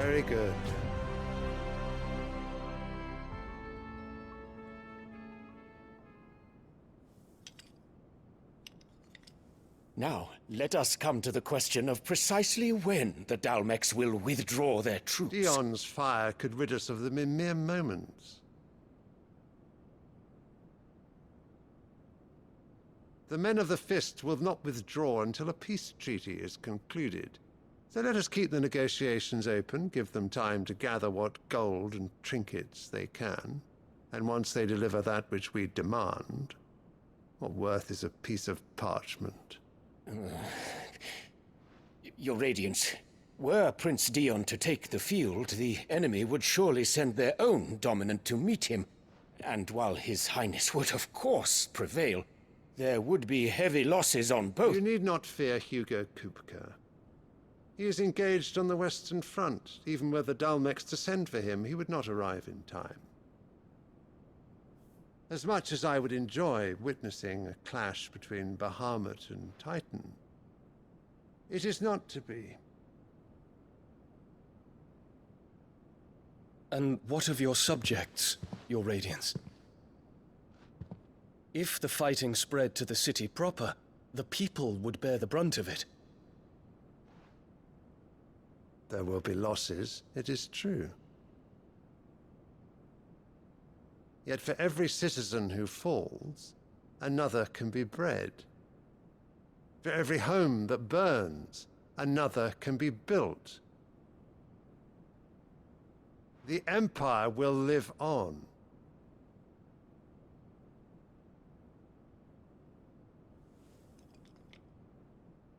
Very good. Now, let us come to the question of precisely when the Dalmex will withdraw their troops. Dion's fire could rid us of them in mere moments. The men of the Fist will not withdraw until a peace treaty is concluded. So let us keep the negotiations open, give them time to gather what gold and trinkets they can, and once they deliver that which we demand, what worth is a piece of parchment? Your Radiance, were Prince Dion to take the field, the enemy would surely send their own dominant to meet him. And while His Highness would of course prevail, there would be heavy losses on both. You need not fear Hugo Kupka. He is engaged on the Western Front. Even were the Dalmex to send for him, he would not arrive in time. As much as I would enjoy witnessing a clash between Bahamut and Titan, it is not to be. And what of your subjects, your Radiance? If the fighting spread to the city proper, the people would bear the brunt of it. There will be losses, it is true. Yet for every citizen who falls, another can be bred. For every home that burns, another can be built. The Empire will live on.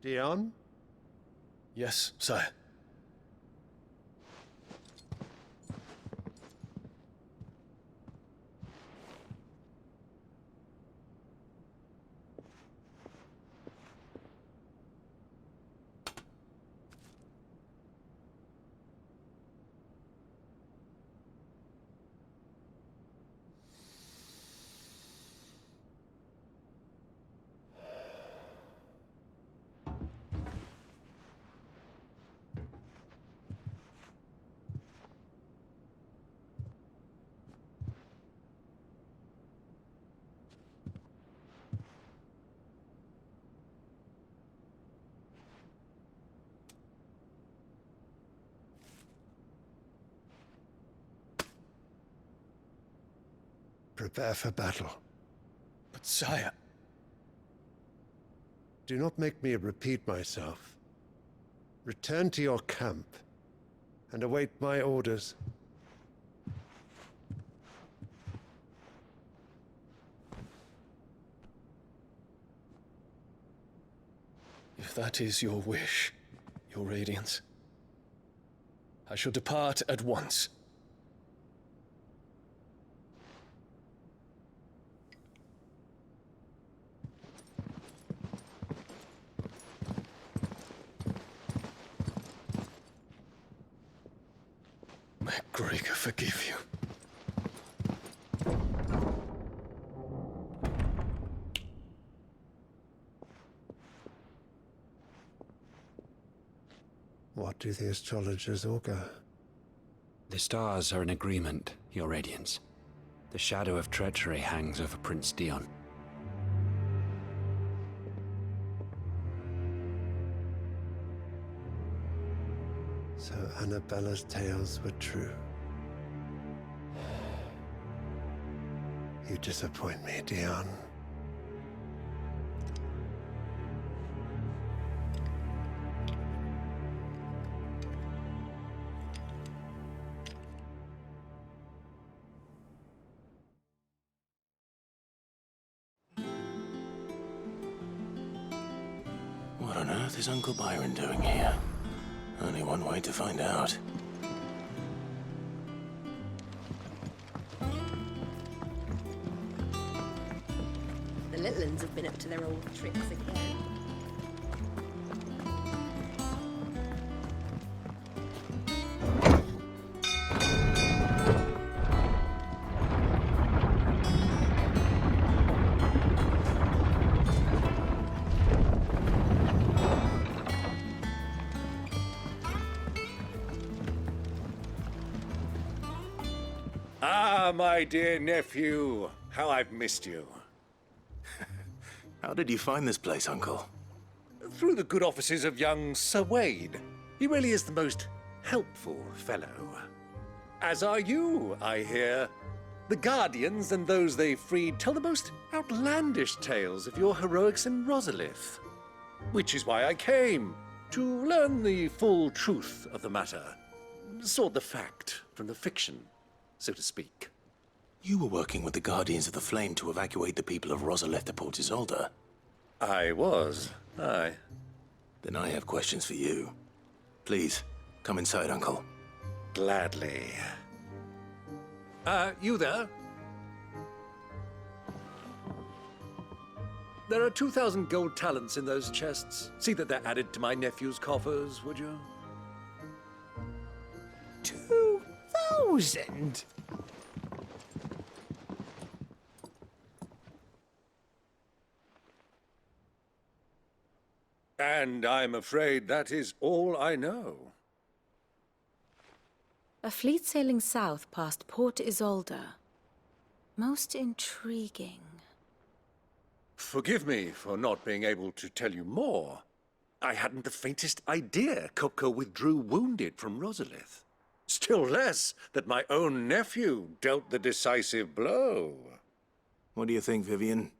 Dion? Yes, sire. Prepare for battle. But sire... Do not make me repeat myself. Return to your camp and await my orders. If that is your wish, your Radiance, I shall depart at once. May Gregor forgive you. What do the astrologers augur? The stars are in agreement, your Radiance. The shadow of treachery hangs over Prince Dion. So Annabella's tales were true. You disappoint me, Dion. What on earth is Uncle Byron doing here? Only one way to find out. The Litlans have been up to their old tricks again. Ah, my dear nephew. How I've missed you. How did you find this place, Uncle? Through the good offices of young Sir Wade. He really is the most helpful fellow. As are you, I hear. The Guardians and those they freed tell the most outlandish tales of your heroics in Rosalith. Which is why I came, to learn the full truth of the matter. Sort the fact from the fiction, so to speak. You were working with the Guardians of the Flame to evacuate the people of Rosalith to Port Isolde. I was, aye. Then I have questions for you. Please, come inside, Uncle. Gladly. You there? There are 2,000 gold talents in those chests. See that they're added to my nephew's coffers, would you? 2,000? And I'm afraid that is all I know. A fleet sailing south past Port Isolde. Most intriguing. Forgive me for not being able to tell you more. I hadn't the faintest idea Kupka withdrew wounded from Rosalith. Still less that my own nephew dealt the decisive blow. What do you think, Vivian?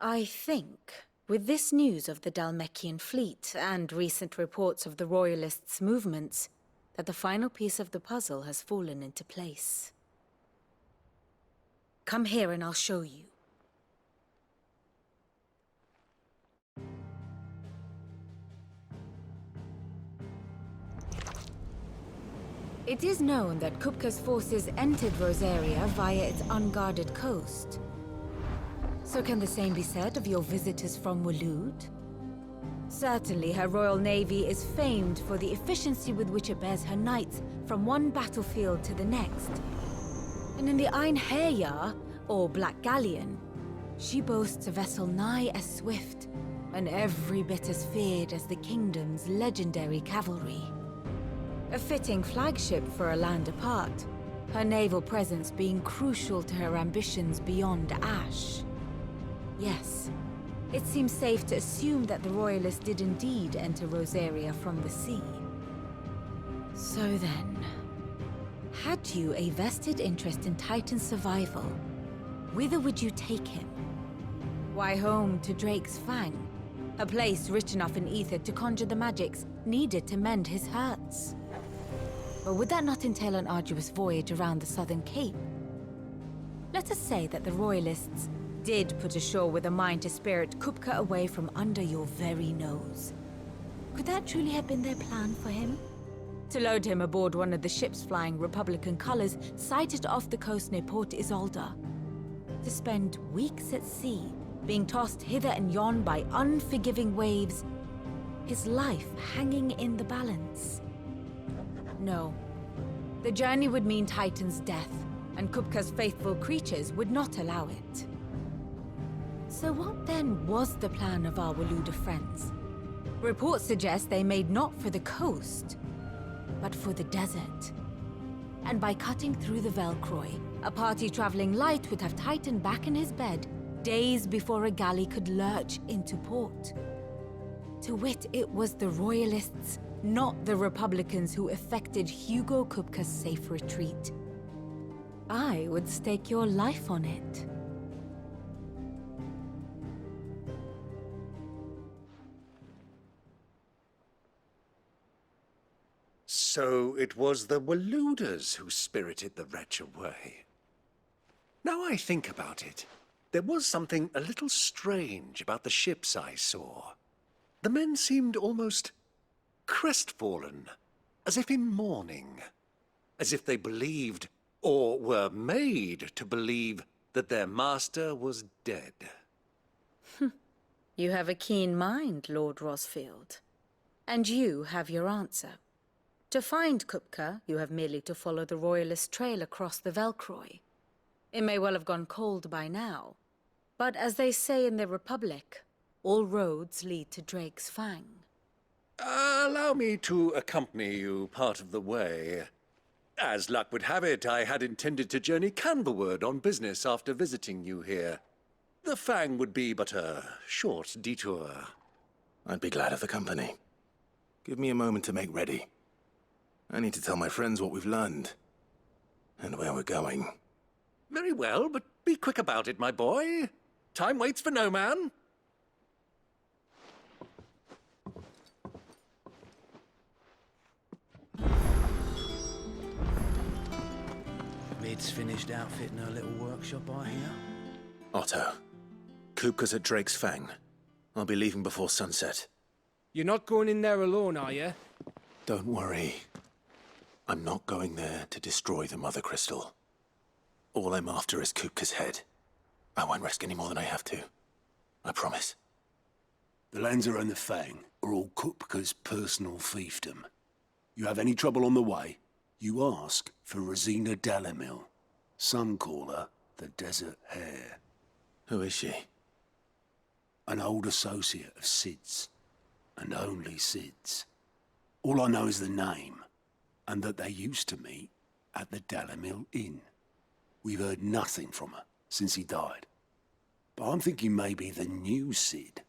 I think, with this news of the Dhalmekian fleet and recent reports of the Royalists' movements, that the final piece of the puzzle has fallen into place. Come here and I'll show you. It is known that Kupka's forces entered Rosaria via its unguarded coast. So can the same be said of your visitors from Waloed? Certainly, her Royal Navy is famed for the efficiency with which it bears her knights from one battlefield to the next. And in the Einherjar, or Black Galleon, she boasts a vessel nigh as swift and every bit as feared as the kingdom's legendary cavalry. A fitting flagship for a land apart, her naval presence being crucial to her ambitions beyond Ash. Yes, it seems safe to assume that the Royalists did indeed enter Rosaria from the sea. So then, had you a vested interest in Titan's survival, whither would you take him? Why, home to Drake's Fang, a place rich enough in ether to conjure the magicks needed to mend his hurts. But would that not entail an arduous voyage around the southern cape? Let us say that the Royalists did put ashore with a mind to spirit Kupka away from under your very nose. Could that truly have been their plan for him? To load him aboard one of the ships flying Republican colors sighted off the coast near Port Isolde. To spend weeks at sea, being tossed hither and yon by unforgiving waves, his life hanging in the balance. No. The journey would mean Titan's death, and Kupka's faithful creatures would not allow it. So what then was the plan of our Waluda friends? Reports suggest they made not for the coast, but for the desert. And by cutting through the Velcroy, a party traveling light would have Titan back in his bed days before a galley could lurch into port. To wit, it was the Royalists, not the Republicans, who effected Hugo Kupka's safe retreat. I would stake your life on it. So it was the Waludas who spirited the wretch away. Now I think about it, there was something a little strange about the ships I saw. The men seemed almost crestfallen, as if in mourning, as if they believed, or were made to believe, that their master was dead. You have a keen mind, Lord Rosfield. And you have your answer. To find Kupka, you have merely to follow the Royalist trail across the Velcroy. It may well have gone cold by now, but as they say in the Republic, all roads lead to Drake's Fang. Allow me to accompany you part of the way. As luck would have it, I had intended to journey Canberward on business after visiting you here. The Fang would be but a short detour. I'd be glad of the company. Give me a moment to make ready. I need to tell my friends what we've learned. And where we're going. Very well, but be quick about it, my boy. Time waits for no man. Mid's finished outfitting her little workshop, I hear. Otto, Kupka's at Drake's Fang. I'll be leaving before sunset. You're not going in there alone, are you? Don't worry. I'm not going there to destroy the Mother Crystal. All I'm after is Kupka's head. I won't risk any more than I have to. I promise. The Lancer and the Fang are all Kupka's personal fiefdom. You have any trouble on the way, you ask for Rosina Dalamil. Some call her the Desert Hare. Who is she? An old associate of Sid's, and only Sid's. All I know is the name, and that they used to meet at the Dalamil Inn. We've heard nothing from her since he died. But I'm thinking maybe the new Sid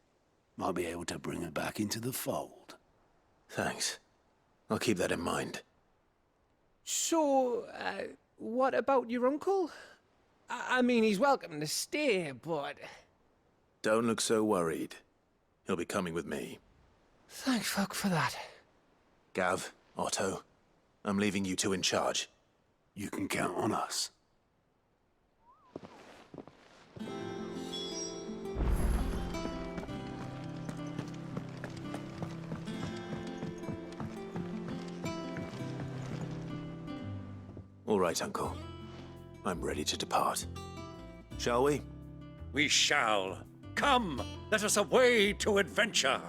might be able to bring her back into the fold. Thanks. I'll keep that in mind. So, what about your uncle? I mean, he's welcome to stay, but... Don't look so worried. He'll be coming with me. Thank fuck for that. Gav, Otto, I'm leaving you two in charge. You can count on us. All right, Uncle. I'm ready to depart. Shall we? We shall. Come, let us away to adventure.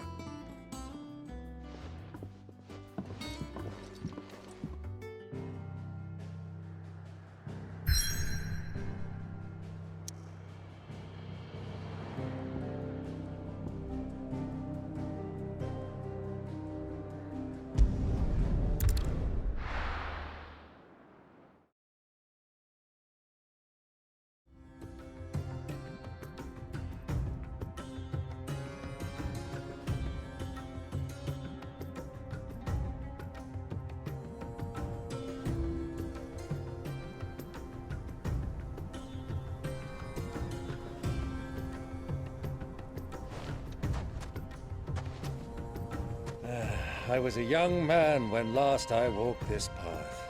I was a young man when last I walked this path.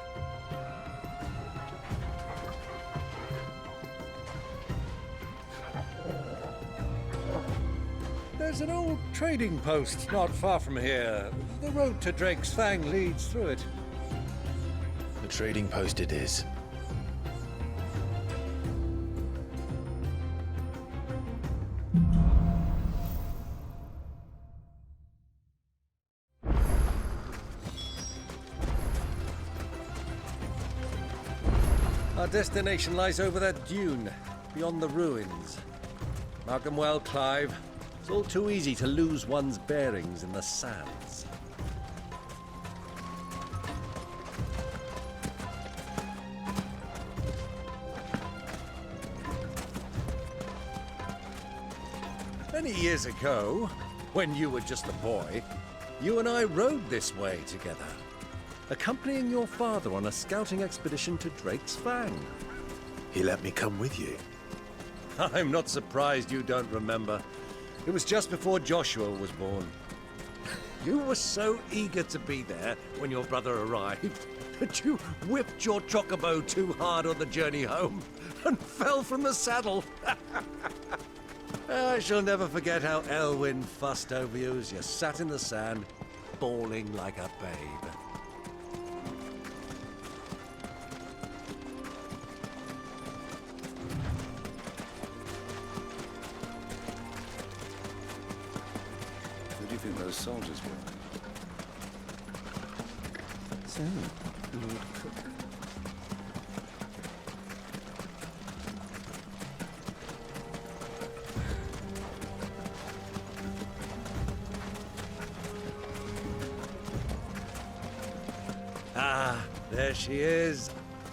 There's an old trading post not far from here. The road to Drake's Fang leads through it. The trading post it is. Our destination lies over that dune, beyond the ruins. Mark 'em well, Clive. It's all too easy to lose one's bearings in the sands. Many years ago, when you were just a boy, you and I rode this way together, accompanying your father on a scouting expedition to Drake's Fang. He let me come with you. I'm not surprised you don't remember. It was just before Joshua was born. You were so eager to be there when your brother arrived that you whipped your chocobo too hard on the journey home and fell from the saddle. I shall never forget how Elwyn fussed over you as you sat in the sand, bawling like a babe. Who do you think those soldiers were? So, Lord Cook. Ah, There she is,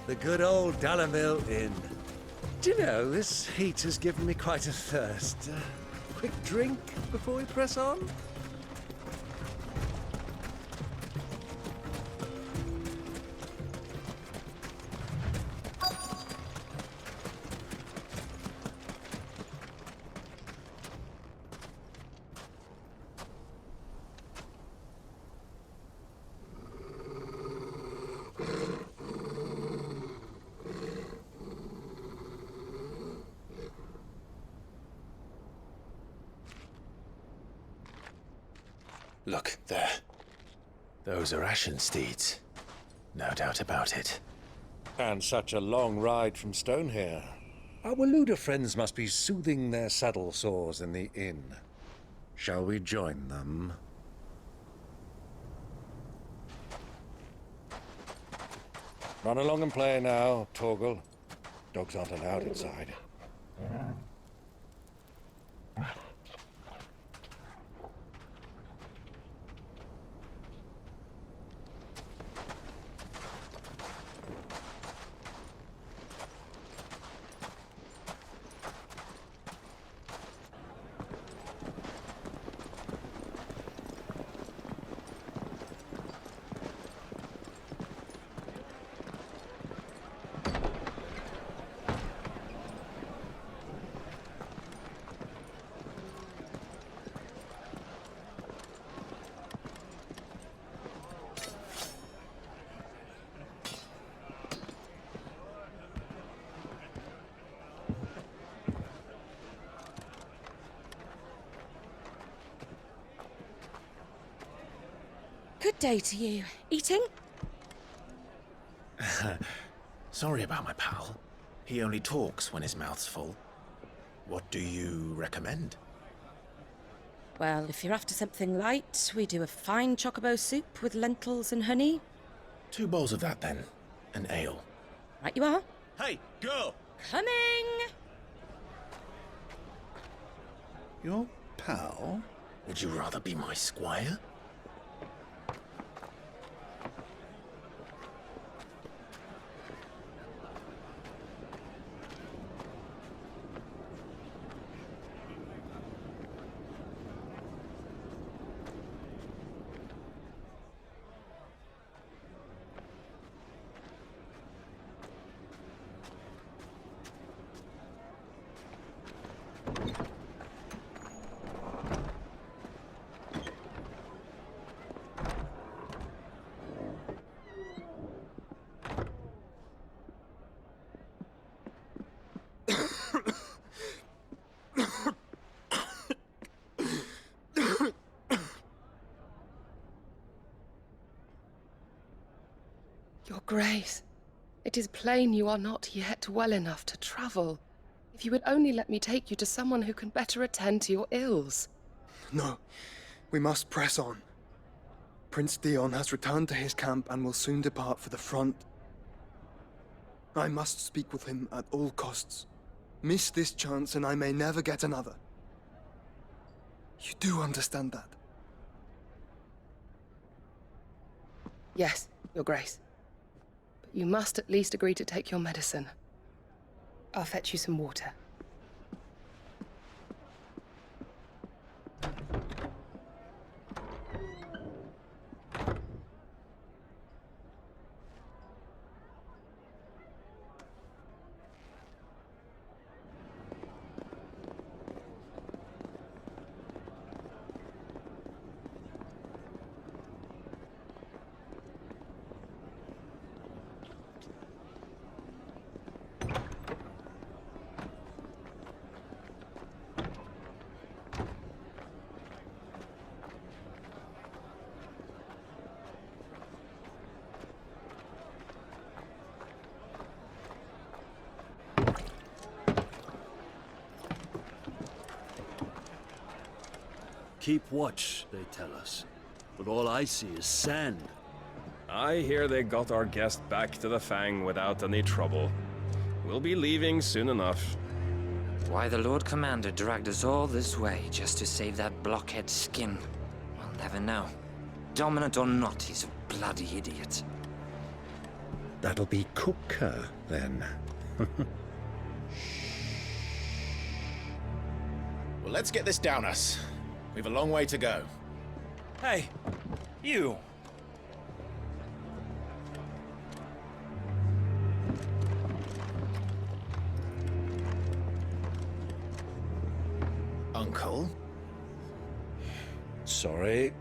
the good old Dalamil Inn. Do you know, this heat has given me quite a thirst. Quick drink before we press on? Look, there. Those are Ashen steeds. No doubt about it. And such a long ride from Stonehere. Our Waluda friends must be soothing their saddle sores in the inn. Shall we join them? Run along and play now, Torgal. Dogs aren't allowed inside. Good day to you. Eating? Sorry about my pal. He only talks when his mouth's full. What do you recommend? Well, if you're after something light, we do a fine chocobo soup with lentils and honey. 2 bowls of that, then. An ale. Right you are. Hey, girl! Coming! Your pal? Would you rather be my squire? Your Grace, it is plain you are not yet well enough to travel. If you would only let me take you to someone who can better attend to your ills. No, we must press on. Prince Dion has returned to his camp and will soon depart for the front. I must speak with him at all costs. Miss this chance and I may never get another. You do understand that? Yes, Your Grace. But you must at least agree to take your medicine. I'll fetch you some water. Keep watch, they tell us. But all I see is sand. I hear they got our guest back to the Fang without any trouble. We'll be leaving soon enough. Why the Lord Commander dragged us all this way just to save that blockhead skin, we'll never know. Dominant or not, he's a bloody idiot. That'll be Kupka, then. Well, let's get this down us. We've a long way to go. Hey, you! Uncle? Sorry.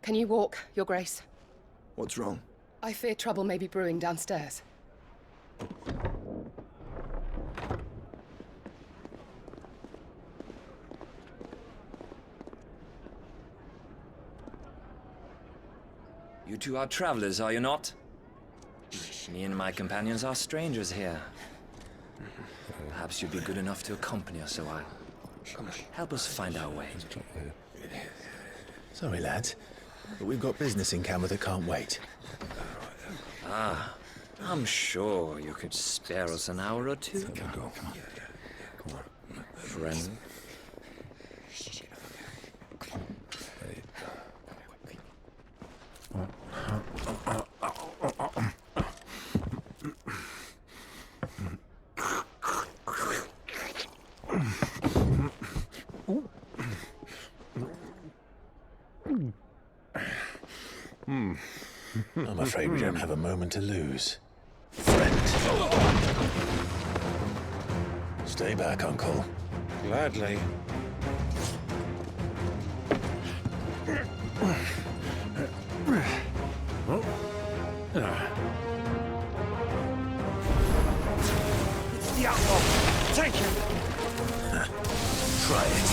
Can you walk, Your Grace? What's wrong? I fear trouble may be brewing downstairs. You two are travelers, are you not? Me and my companions are strangers here. Perhaps you'd be good enough to accompany us a while. Help us find our way. Sorry, lads, but we've got business in camera that can't wait. Ah, I'm sure you could spare us an hour or two. Come on. Friend. I'm afraid we don't have a moment to lose. Friend. Stay back, Uncle. Gladly. It's the outlaw! Take him! Try it.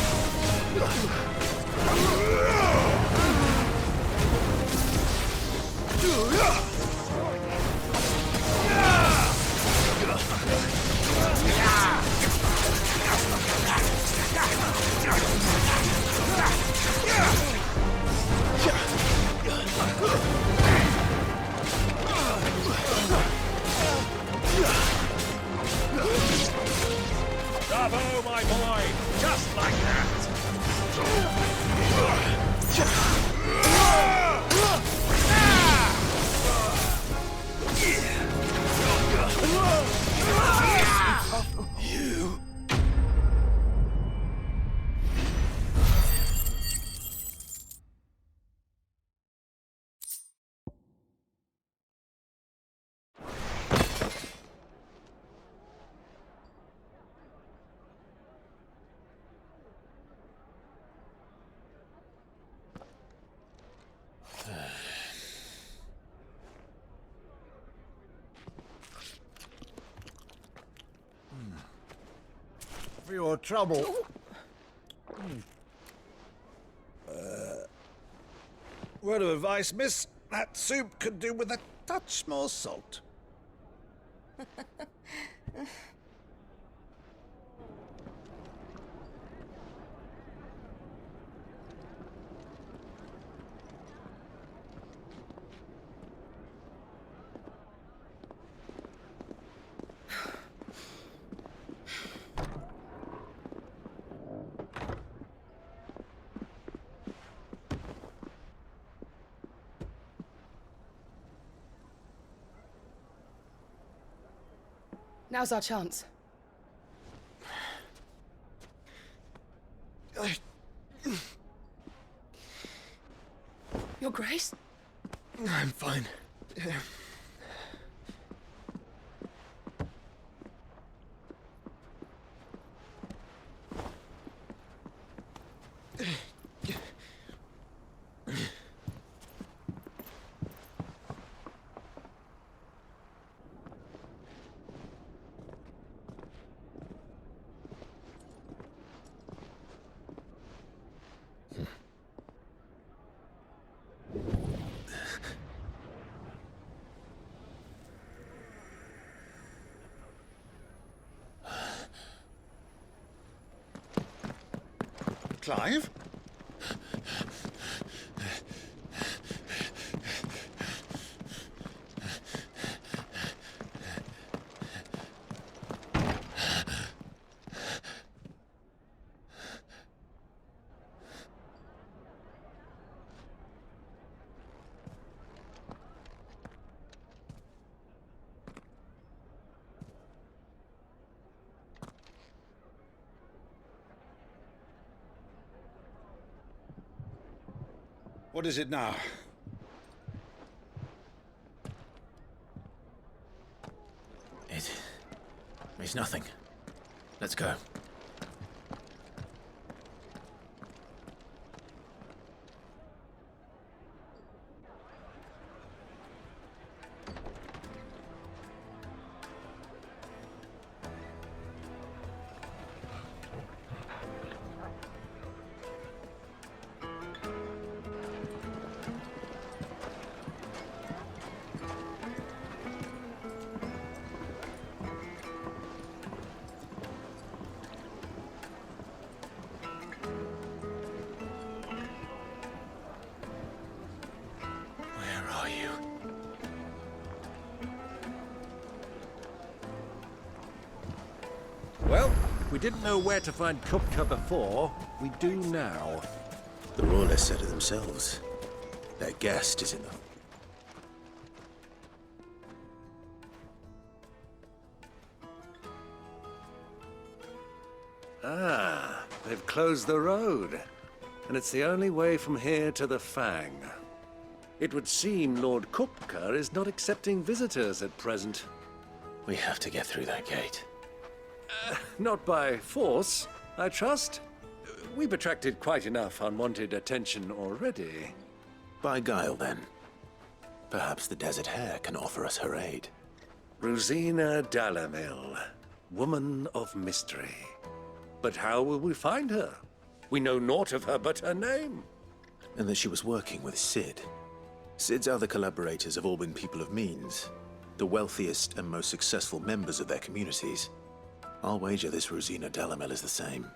Bravo, my boy! Just like that! You. For your trouble. Word of advice, miss. That soup could do with a touch more salt. Now's our chance. Your Grace? I'm fine. Clive? What is it now? It's nothing. Let's go. Well, we didn't know where to find Kupka before. We do now. The Royalists said it themselves. Their guest is in the... Ah, they've closed the road. And it's the only way from here to the Fang. It would seem Lord Kupka is not accepting visitors at present. We have to get through that gate. Not by force, I trust. We've attracted quite enough unwanted attention already. By guile, then. Perhaps the Desert Hare can offer us her aid. Rosina Dalamil, woman of mystery. But how will we find her? We know naught of her but her name. And that she was working with Sid. Sid's other collaborators have all been people of means, the wealthiest and most successful members of their communities. I'll wager this Rosina Dalamil is the same.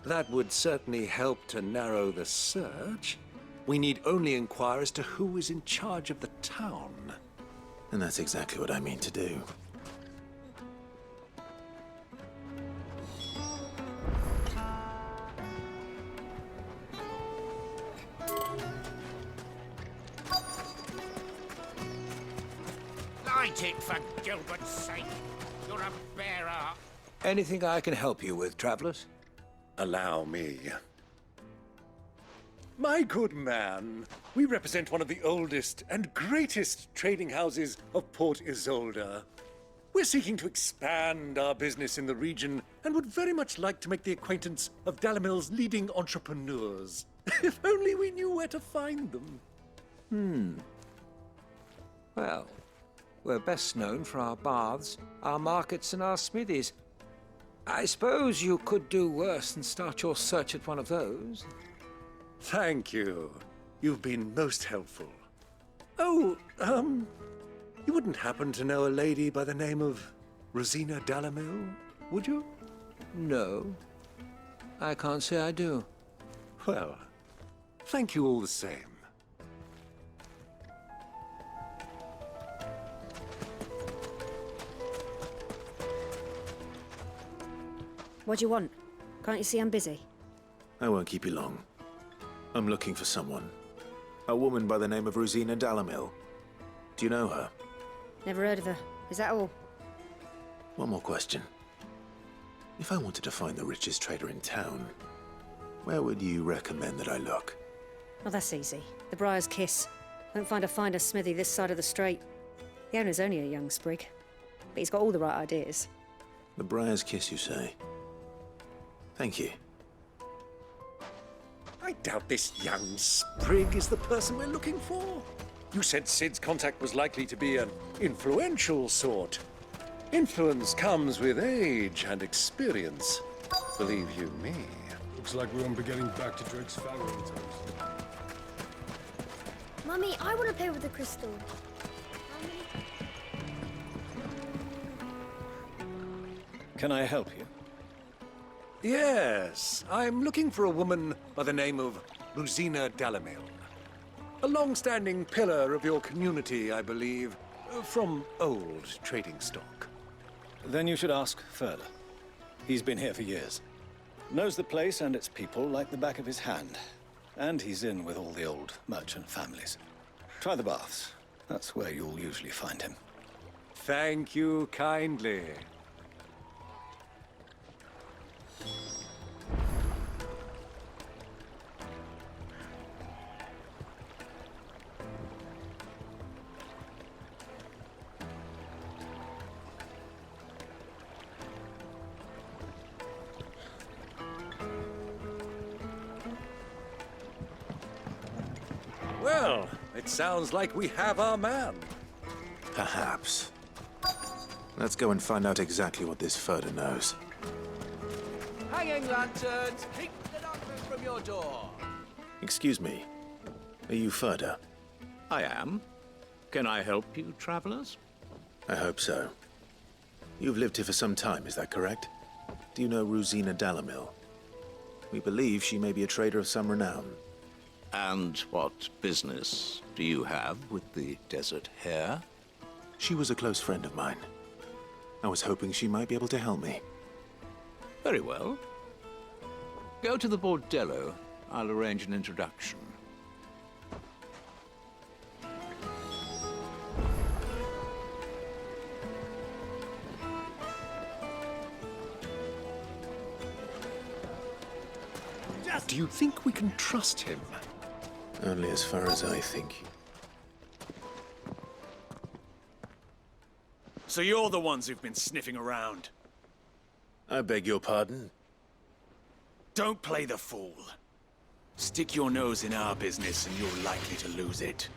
That would certainly help to narrow the search. We need only inquire as to who is in charge of the town. And that's exactly what I mean to do. Light it, for Gilbert's sake. You're a bearer. Anything I can help you with, travelers? Allow me. My good man, we represent one of the oldest and greatest trading houses of Port Isolde. We're seeking to expand our business in the region and would very much like to make the acquaintance of Dalamil's leading entrepreneurs. If only we knew where to find them. Well, we're best known for our baths, our markets, and our smithies. I suppose you could do worse than start your search at one of those. Thank you. You've been most helpful. Oh, you wouldn't happen to know a lady by the name of Rosina Dalamil, would you? No. I can't say I do. Well, thank you all the same. What do you want? Can't you see I'm busy? I won't keep you long. I'm looking for someone. A woman by the name of Rosina Dalamil. Do you know her? Never heard of her. Is that all? One more question. If I wanted to find the richest trader in town, where would you recommend that I look? Oh, that's easy. The Briar's Kiss. Won't find a finer smithy this side of the strait. The owner's only a young sprig, but he's got all the right ideas. The Briar's Kiss, you say? Thank you. I doubt this young sprig is the person we're looking for. You said Sid's contact was likely to be an influential sort. Influence comes with age and experience. Believe you me. Looks like we won't be getting back to Drake's family anytime. Mummy, I want to play with the crystal. Can I help you? Yes, I'm looking for a woman by the name of Rosina Dalamil. A long-standing pillar of your community, I believe, from old trading stock. Then you should ask further. He's been here for years. Knows the place and its people like the back of his hand. And he's in with all the old merchant families. Try the baths. That's where you'll usually find him. Thank you kindly. Well, it sounds like we have our man. Perhaps. Let's go and find out exactly what this Furder knows. Hanging lanterns, keep the darkness from your door. Excuse me. Are you Furder? I am. Can I help you, travelers? I hope so. You've lived here for some time, is that correct? Do you know Rosina Dalamil? We believe she may be a trader of some renown. And what business do you have with the desert hare? She was a close friend of mine. I was hoping she might be able to help me. Very well. Go to the bordello. I'll arrange an introduction. Do you think we can trust him? Only as far as I think. So you're the ones who've been sniffing around? I beg your pardon? Don't play the fool. Stick your nose in our business and you're likely to lose it.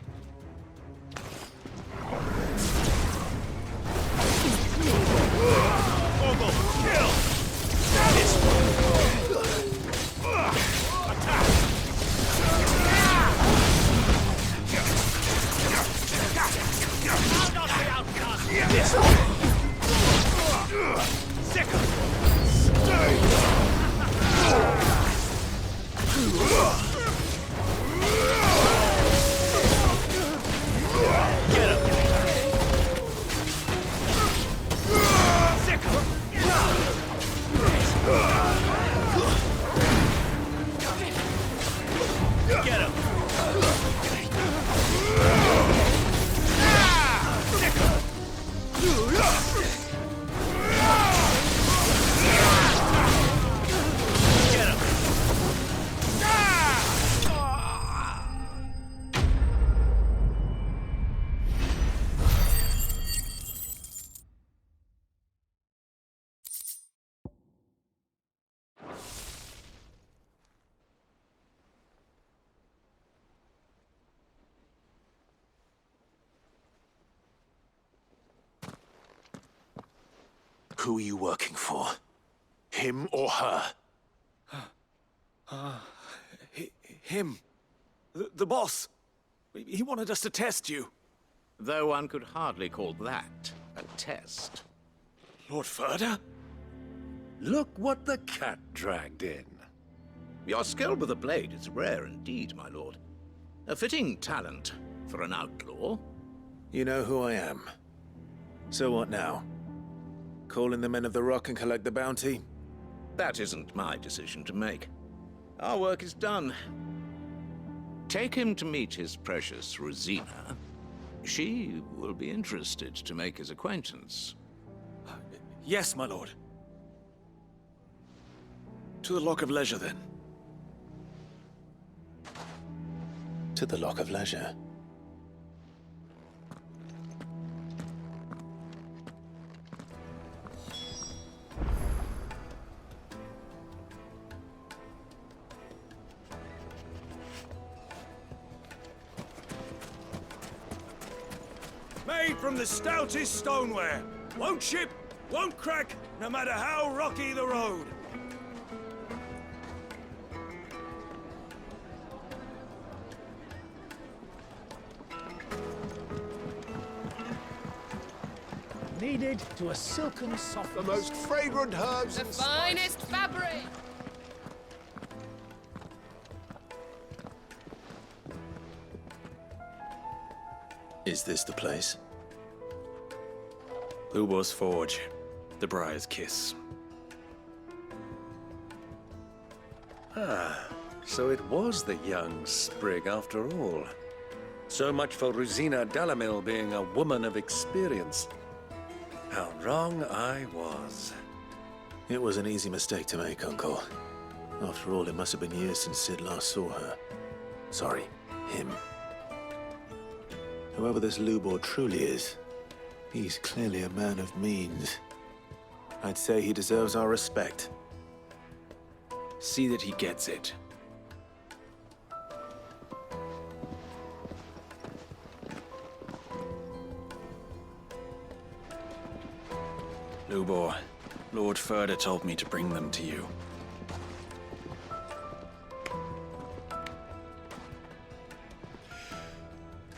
Ogle, kill! Attack! I'll not be outcast! This Sickle! Stay! Get him! Sickle! Get him! Who are you working for? Him or her? Him. The boss. He wanted us to test you. Though one could hardly call that a test. Lord Furder? Look what the cat dragged in. Your skill with the blade is rare indeed, my lord. A fitting talent for an outlaw. You know who I am. So what now? Call in the Men of the Rock and collect the bounty? That isn't my decision to make. Our work is done. Take him to meet his precious Rosina. She will be interested to make his acquaintance. Yes, my lord. To the Lock of Leisure, then. To the Lock of Leisure. Made from the stoutest stoneware. Won't chip, won't crack, no matter how rocky the road. Kneaded to a silken soft. The most fragrant herbs The finest fabric! Is this the place? Lubor's Forge. The Briar's Kiss. Ah, so it was the young sprig after all. So much for Rosina Delamil being a woman of experience. How wrong I was. It was an easy mistake to make, Uncle. After all, it must have been years since Sid last saw her. Sorry, him. Whoever this Lubor truly is, he's clearly a man of means. I'd say he deserves our respect. See that he gets it. Lubor, Lord Furder told me to bring them to you.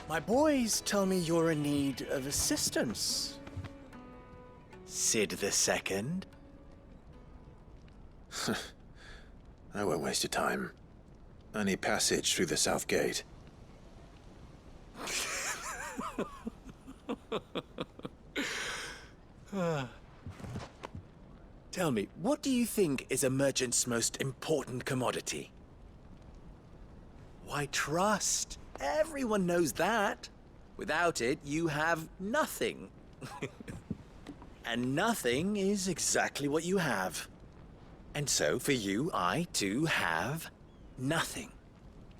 My boys tell me you're in need of assistance. Sid the Second? I won't waste your time. I need passage through the south gate. Tell me, what do you think is a merchant's most important commodity? Why, trust. Everyone knows that. Without it, you have nothing. And nothing is exactly what you have. And so, for you, I, too, have nothing.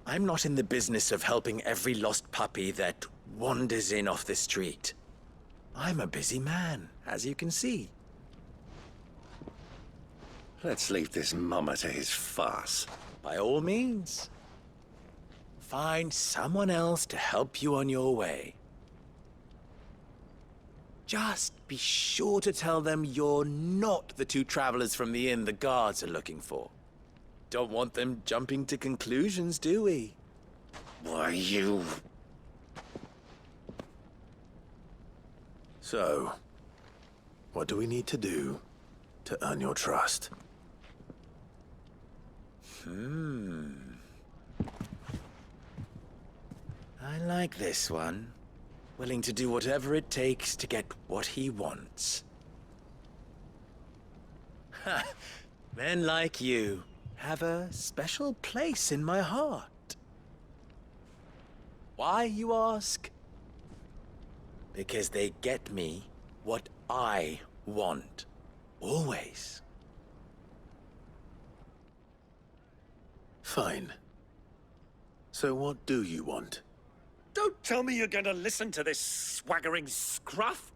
I'm not in the business of helping every lost puppy that wanders in off the street. I'm a busy man, as you can see. Let's leave this mummer to his farce. By all means. Find someone else to help you on your way. Just be sure to tell them you're not the two travelers from the inn the guards are looking for. Don't want them jumping to conclusions, do we? Why, you... So, what do we need to do to earn your trust? I like this one. Willing to do whatever it takes to get what he wants. Ha! Men like you have a special place in my heart. Why, you ask? Because they get me what I want. Always. Fine. So what do you want? Don't tell me you're going to listen to this swaggering scruff!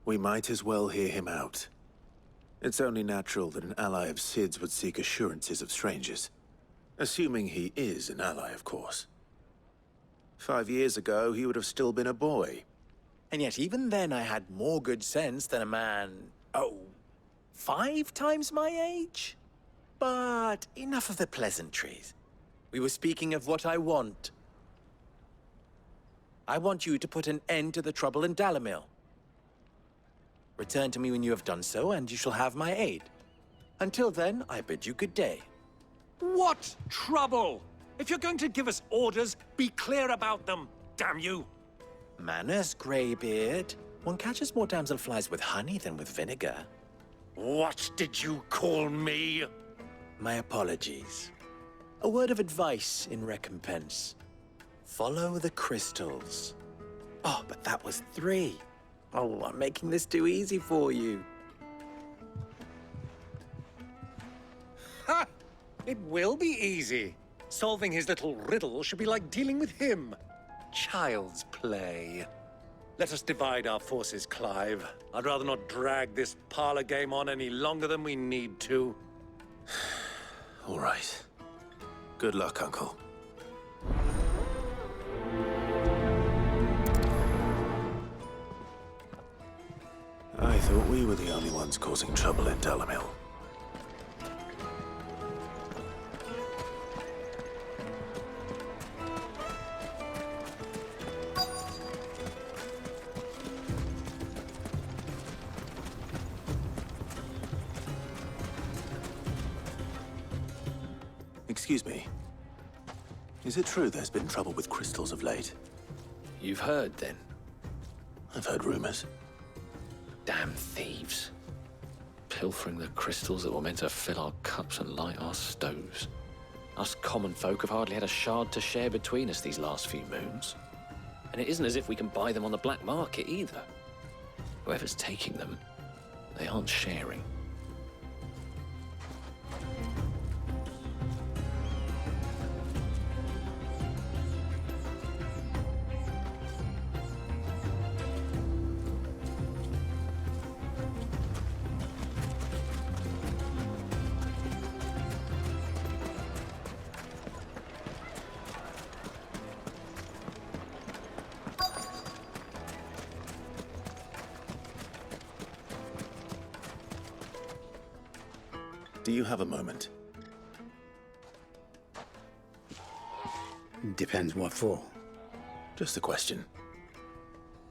We might as well hear him out. It's only natural that an ally of Sid's would seek assurances of strangers. Assuming he is an ally, of course. 5 years ago, he would have still been a boy. And yet even then I had more good sense than a man, 5 times my age? But enough of the pleasantries. We were speaking of what I want. I want you to put an end to the trouble in Dalamil. Return to me when you have done so, and you shall have my aid. Until then, I bid you good day. What trouble? If you're going to give us orders, be clear about them, damn you! Manners, Greybeard. One catches more damselflies with honey than with vinegar. What did you call me? My apologies. A word of advice in recompense. Follow the crystals. Oh, but that was 3. Oh, I'm making this too easy for you. Ha! It will be easy. Solving his little riddle should be like dealing with him. Child's play. Let us divide our forces, Clive. I'd rather not drag this parlor game on any longer than we need to. All right. Good luck, Uncle. I thought we were the only ones causing trouble in Dalamil. Excuse me. Is it true there's been trouble with crystals of late? You've heard, then? I've heard rumors. Damn thieves. Pilfering the crystals that were meant to fill our cups and light our stoves. Us common folk have hardly had a shard to share between us these last few moons. And it isn't as if we can buy them on the black market either. Whoever's taking them, they aren't sharing. Do you have a moment? Depends what for. Just a question.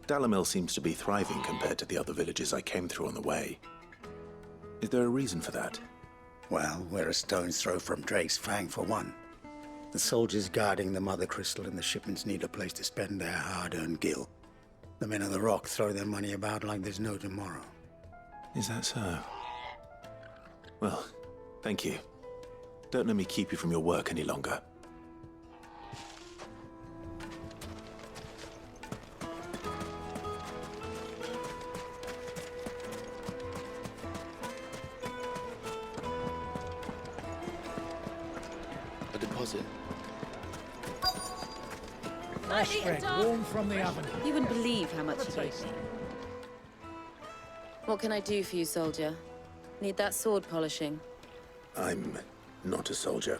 Dalamil seems to be thriving compared to the other villages I came through on the way. Is there a reason for that? Well, we're a stone's throw from Drake's Fang for one. The soldiers guarding the Mothercrystal and the shipments need a place to spend their hard-earned gil. The men of the Rock throw their money about like there's no tomorrow. Is that so? Well, thank you. Don't let me keep you from your work any longer. A deposit. Fresh bread, warm from the oven. You wouldn't believe how much he gave me. What can I do for you, soldier? Need that sword polishing? I'm not a soldier.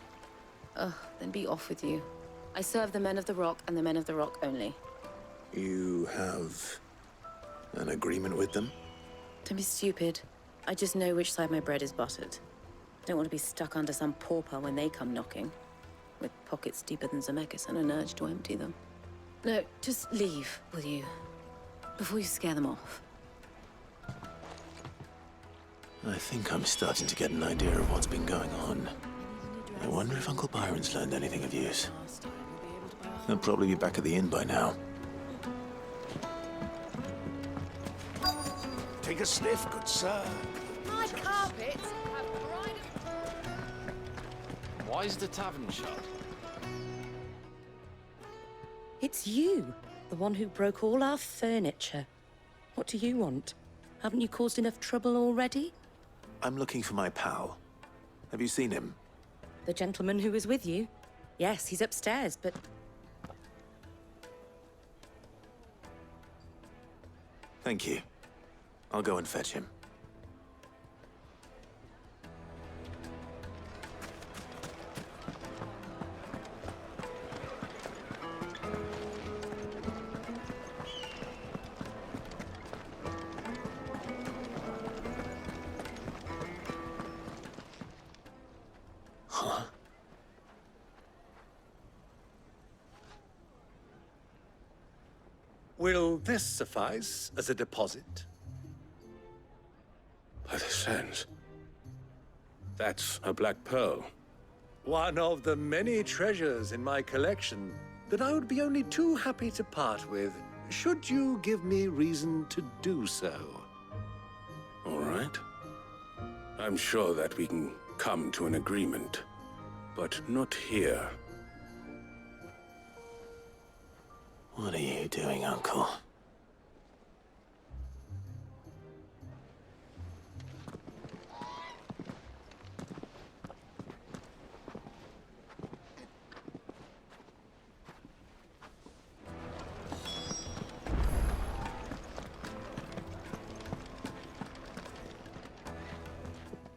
Ugh, then be off with you. I serve the men of the Rock and the men of the Rock only. You have an agreement with them? Don't be stupid. I just know which side my bread is buttered. Don't want to be stuck under some pauper when they come knocking. With pockets deeper than Zemeckis and an urge to empty them. No, just leave, will you? Before you scare them off. I think I'm starting to get an idea of what's been going on. I wonder if Uncle Byron's learned anything of use. He'll probably be back at the inn by now. Take a sniff, good sir. My carpets have dried. Why is the tavern shut? It's you, the one who broke all our furniture. What do you want? Haven't you caused enough trouble already? I'm looking for my pal. Have you seen him? The gentleman who was with you? Yes, he's upstairs, but... Thank you. I'll go and fetch him. Will this suffice as a deposit? By the sands. That's a black pearl. One of the many treasures in my collection that I would be only too happy to part with, should you give me reason to do so. All right. I'm sure that we can come to an agreement, but not here. What are you doing, Uncle?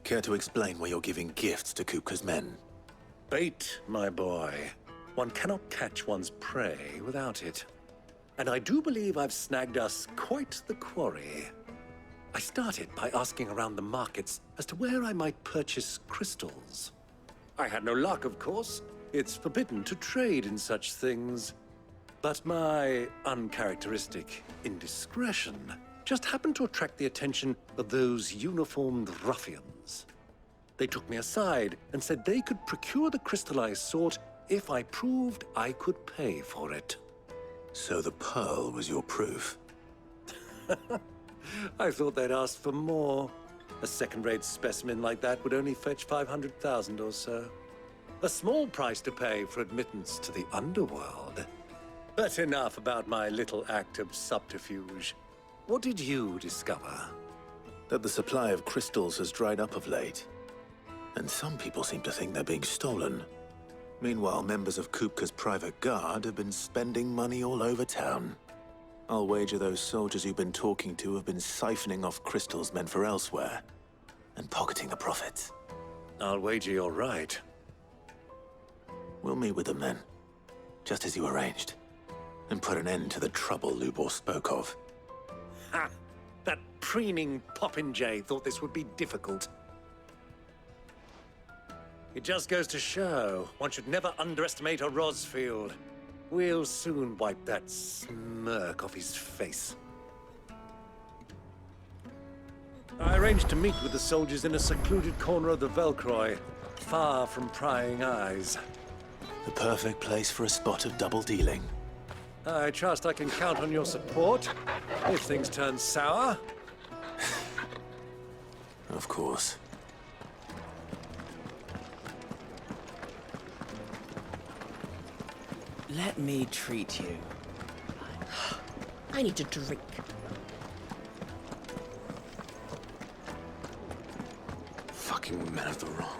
Care to explain why you're giving gifts to Kupka's men? Bait, my boy. One cannot catch one's prey without it. And I do believe I've snagged us quite the quarry. I started by asking around the markets as to where I might purchase crystals. I had no luck, of course. It's forbidden to trade in such things. But my uncharacteristic indiscretion just happened to attract the attention of those uniformed ruffians. They took me aside and said they could procure the crystal I sought if I proved I could pay for it. So the pearl was your proof? I thought they'd asked for more. A second-rate specimen like that would only fetch 500,000 or so. A small price to pay for admittance to the underworld. But enough about my little act of subterfuge. What did you discover? That the supply of crystals has dried up of late. And some people seem to think they're being stolen. Meanwhile, members of Kupka's private guard have been spending money all over town. I'll wager those soldiers you've been talking to have been siphoning off crystals meant for elsewhere, and pocketing the profits. I'll wager you're right. We'll meet with them then, just as you arranged, and put an end to the trouble Lubor spoke of. Ha! That preening popinjay thought this would be difficult. It just goes to show, one should never underestimate a Rosfield. We'll soon wipe that smirk off his face. I arranged to meet with the soldiers in a secluded corner of the Velcroy, far from prying eyes. The perfect place for a spot of double dealing. I trust I can count on your support if things turn sour. Of course. Let me treat you. I need to drink. Fucking men of the wrong.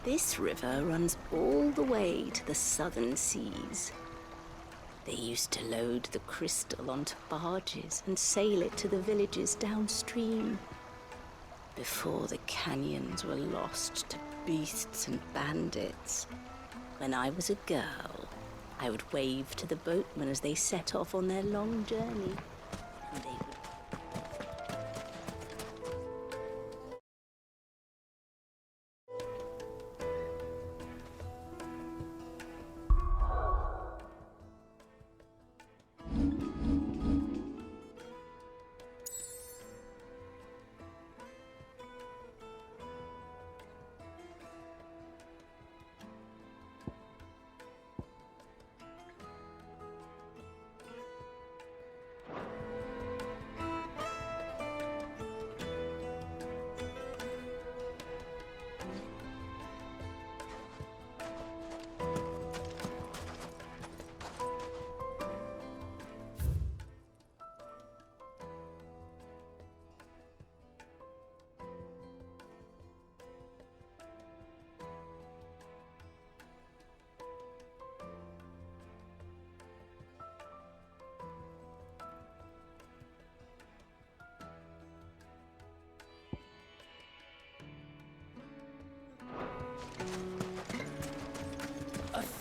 This river runs all the way to the southern seas. They used to load the crystal onto barges and sail it to the villages downstream. Before the canyons were lost to beasts and bandits. When I was a girl, I would wave to the boatmen as they set off on their long journey. And they would...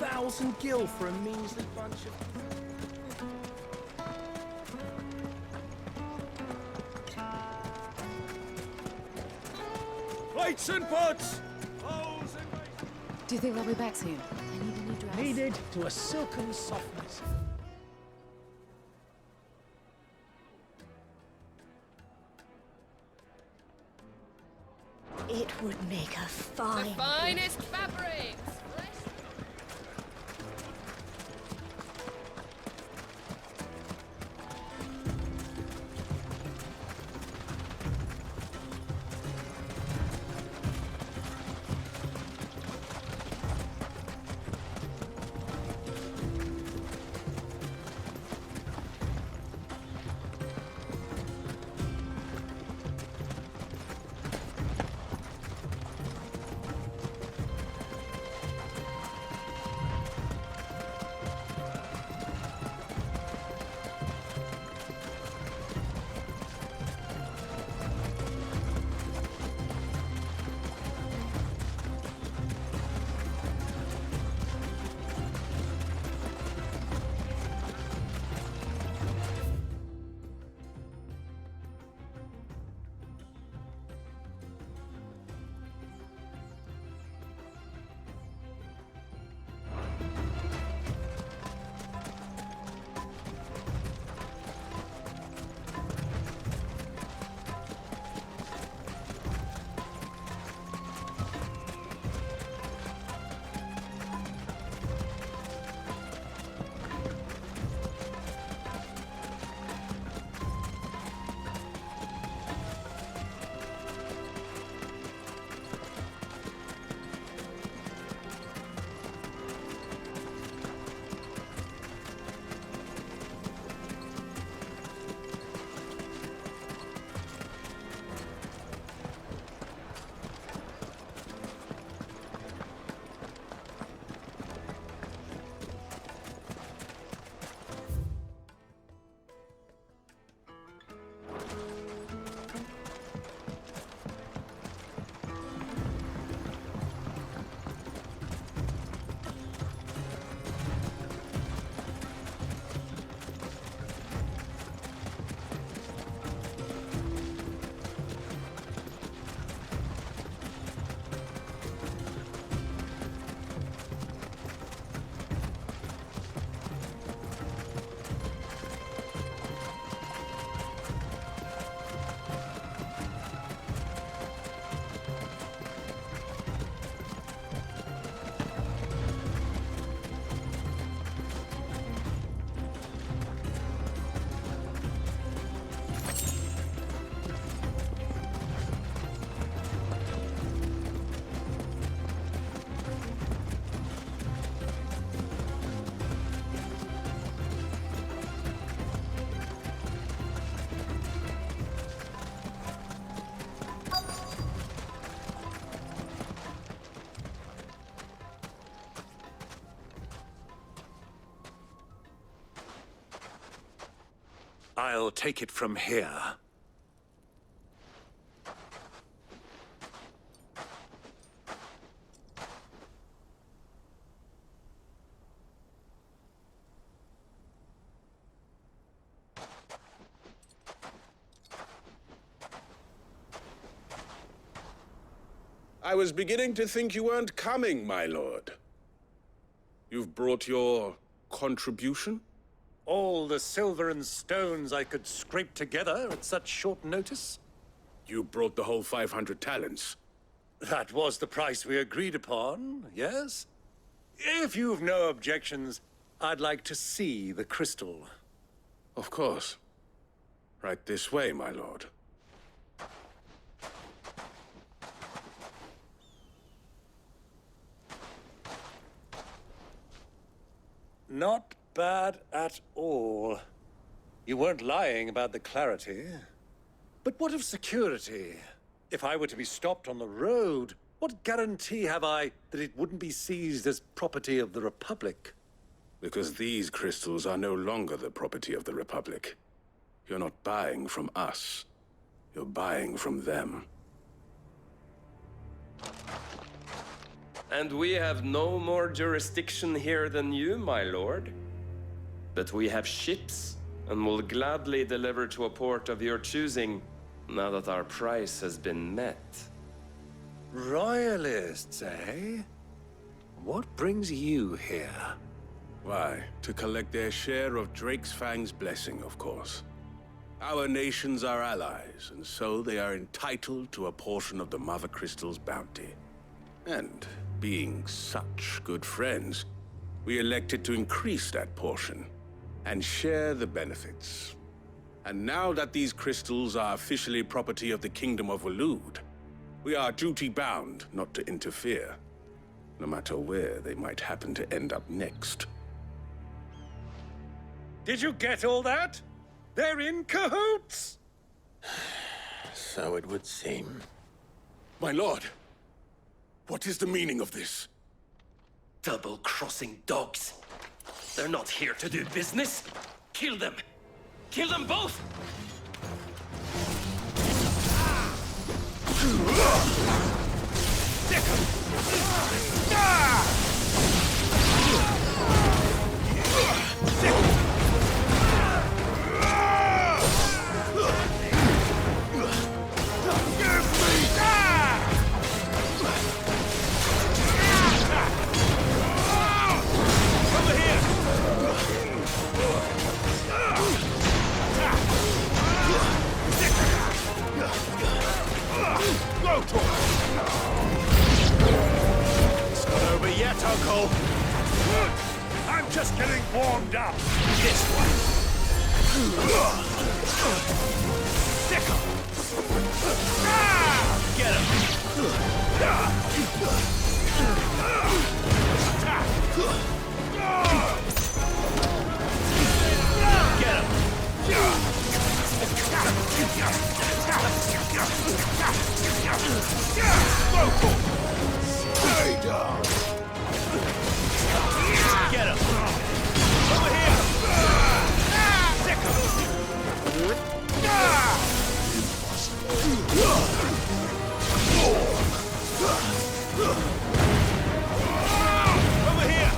$1,000 gil for a measly bunch of... Plates and pots! Do you think they'll be back soon? I need a new dress. Kneaded to a silken softness. It would make a fine... The finest fabrics! I'll take it from here. I was beginning to think you weren't coming, my lord. You've brought your contribution? All the silver and stones I could scrape together at such short notice? You brought the whole 500 talents. That was the price we agreed upon, yes? If you've no objections, I'd like to see the crystal. Of course. Right this way, my lord. Not bad at all. You weren't lying about the clarity. But what of security? If I were to be stopped on the road, what guarantee have I that it wouldn't be seized as property of the Republic? Because these crystals are no longer the property of the Republic. You're not buying from us. You're buying from them. And we have no more jurisdiction here than you, my lord. But we have ships, and will gladly deliver to a port of your choosing, now that our price has been met. Royalists, eh? What brings you here? Why, to collect their share of Drake's Fang's blessing, of course. Our nations are allies, and so they are entitled to a portion of the Mothercrystals' bounty. And being such good friends, we elected to increase that portion and share the benefits. And now that these crystals are officially property of the Kingdom of Waloed, we are duty-bound not to interfere, no matter where they might happen to end up next. Did you get all that? They're in cahoots! So it would seem. My lord, what is the meaning of this? Double-crossing dogs. They're not here to do business. Kill them! Kill them both! It's not over yet, Uncle. I'm just getting warmed up. This one. Stick him. Get him. Stay down. Get him. Over here. Stick him. Over here.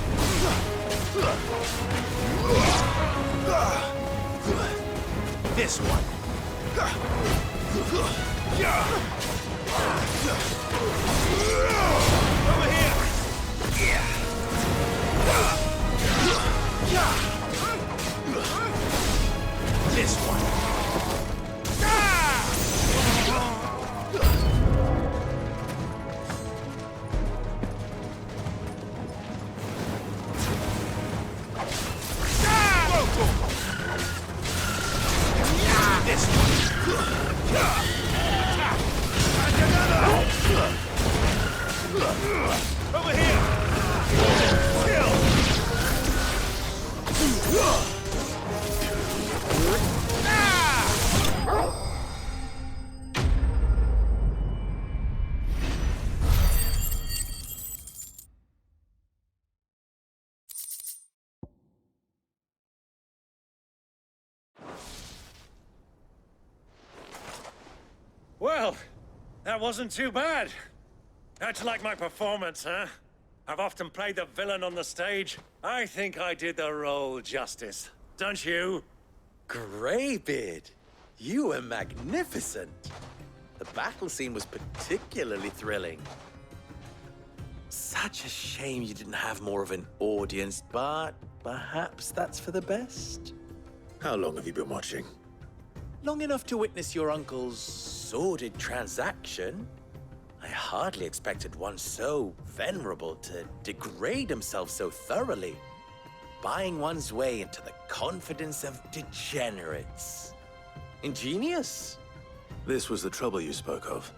This one. Over here. This one. This one. Over here! Kill! Well, that wasn't too bad. How'd you like my performance, huh? I've often played the villain on the stage. I think I did the role justice. Don't you? Greybeard, you were magnificent. The battle scene was particularly thrilling. Such a shame you didn't have more of an audience, but perhaps that's for the best. How long have you been watching? Long enough to witness your uncle's sordid transaction. I hardly expected one so venerable to degrade himself so thoroughly, buying one's way into the confidence of degenerates. Ingenious. This was the trouble you spoke of.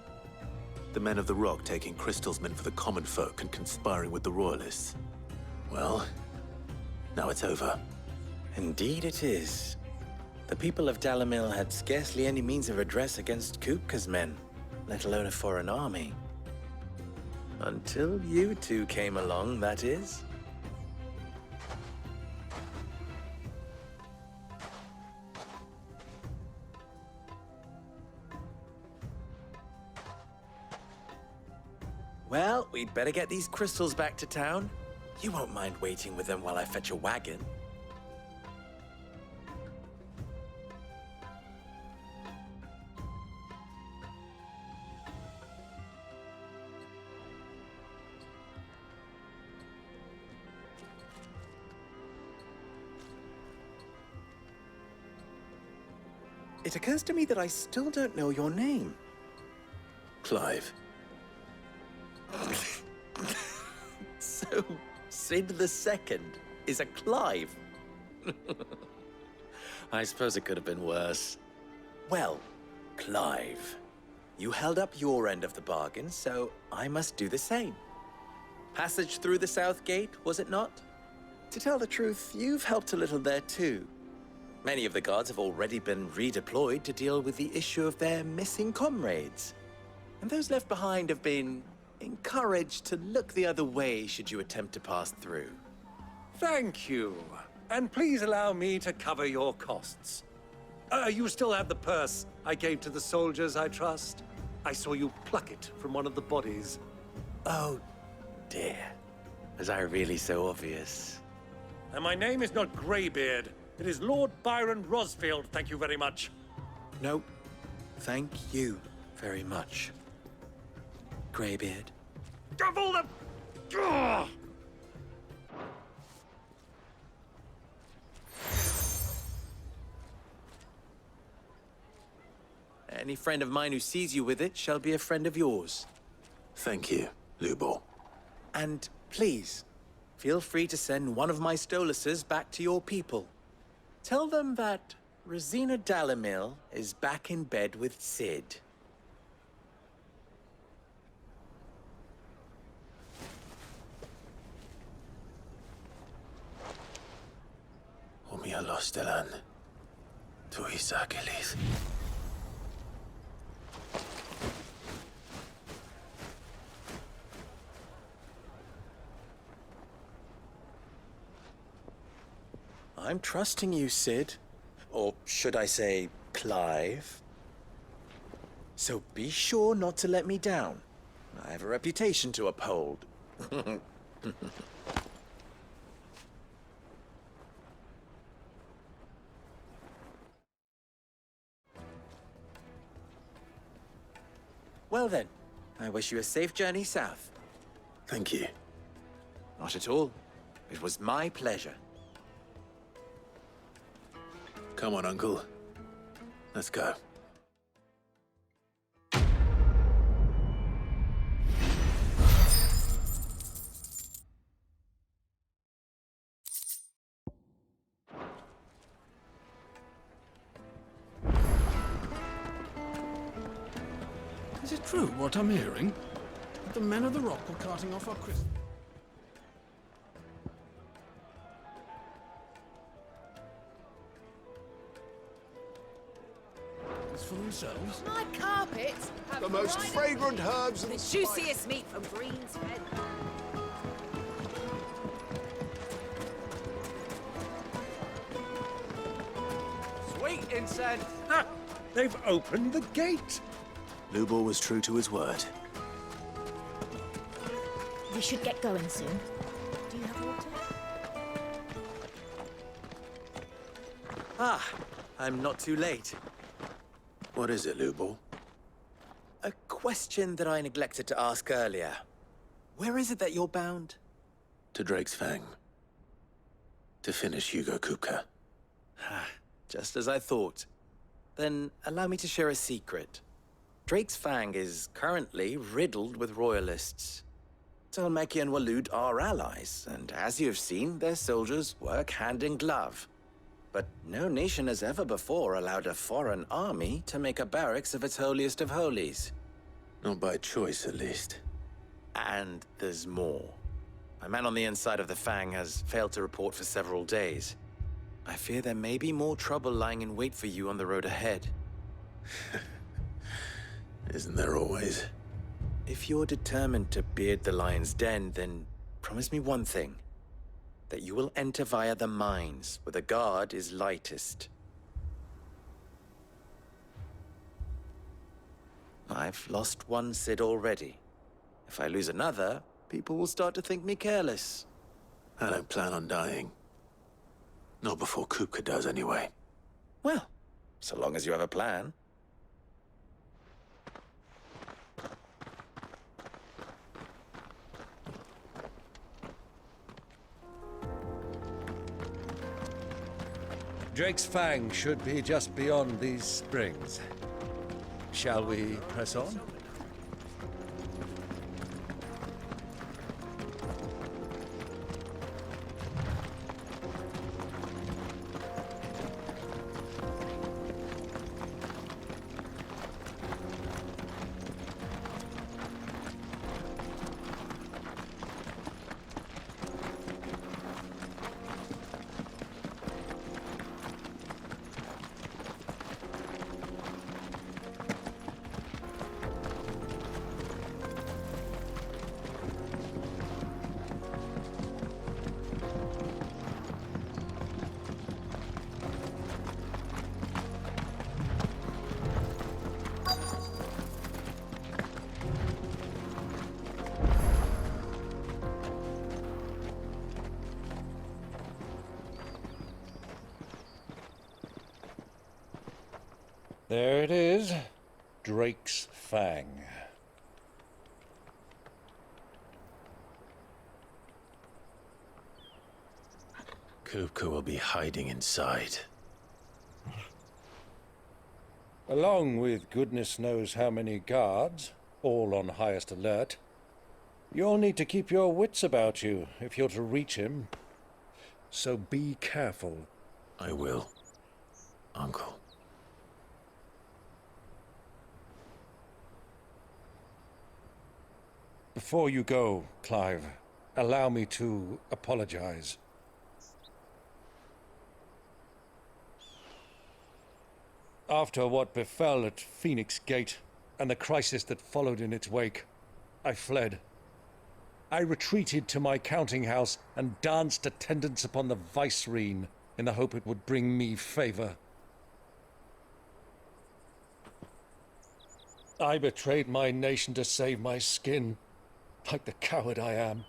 The men of the Rock taking crystals meant for the common folk and conspiring with the Royalists. Well, now it's over. Indeed it is. The people of Dalamil had scarcely any means of redress against Kupka's men, let alone a foreign army. Until you two came along, that is. Well, we'd better get these crystals back to town. You won't mind waiting with them while I fetch a wagon. It occurs to me that I still don't know your name. Clive. So, Sid the Second is a Clive. I suppose it could have been worse. Well, Clive, you held up your end of the bargain, so I must do the same. Passage through the South Gate, was it not? To tell the truth, you've helped a little there too. Many of the guards have already been redeployed to deal with the issue of their missing comrades. And those left behind have been encouraged to look the other way should you attempt to pass through. Thank you. And please allow me to cover your costs. You still have the purse I gave to the soldiers, I trust? I saw you pluck it from one of the bodies. Oh, dear. Was I really so obvious? And my name is not Greybeard. It is Lord Byron Rosfield, thank you very much. No, thank you very much, Greybeard. Of all the... Ugh! Any friend of mine who sees you with it shall be a friend of yours. Thank you, Lubor. And please, feel free to send one of my Stoluses back to your people. Tell them that Rosina Dalamil is back in bed with Sid. Umia Lostelan. Tuisa Kelith. I'm trusting you, Sid. Or should I say, Clive. So be sure not to let me down. I have a reputation to uphold. Well then, I wish you a safe journey south. Thank you. Not at all. It was my pleasure. Come on, Uncle. Let's go. Is it true what I'm hearing? That the men of the Rock were carting off our crystals? For themselves? My carpets have The most fragrant herbs and the juiciest meat from Green's Fen. Sweet incense! Ha! They've opened the gate! Lubor was true to his word. We should get going soon. Do you have water? Ah, I'm not too late. What is it, Lubor? A question that I neglected to ask earlier. Where is it that you're bound? To Drake's Fang. To finish Hugo Kupka. Just as I thought. Then allow me to share a secret. Drake's Fang is currently riddled with royalists. Talmeki and Walud are allies, and as you have seen, their soldiers work hand in glove. But no nation has ever before allowed a foreign army to make a barracks of its holiest of holies. Not by choice, at least. And there's more. A man on the inside of the Fang has failed to report for several days. I fear there may be more trouble lying in wait for you on the road ahead. Isn't there always? If you're determined to beard the lion's den, then promise me one thing. That you will enter via the mines, where the guard is lightest. I've lost one Cid already. If I lose another, people will start to think me careless. I don't plan on dying. Not before Kupka does, anyway. Well, so long as you have a plan. Drake's Fang should be just beyond these springs. Shall we press on? There it is, Drake's Fang. Kupka will be hiding inside. Along with goodness knows how many guards, all on highest alert. You'll need to keep your wits about you if you're to reach him. So be careful. I will, Uncle. Before you go, Clive, allow me to apologize. After what befell at Phoenix Gate and the crisis that followed in its wake, I fled. I retreated to my counting house and danced attendance upon the vicereine in the hope it would bring me favor. I betrayed my nation to save my skin, like the coward I am.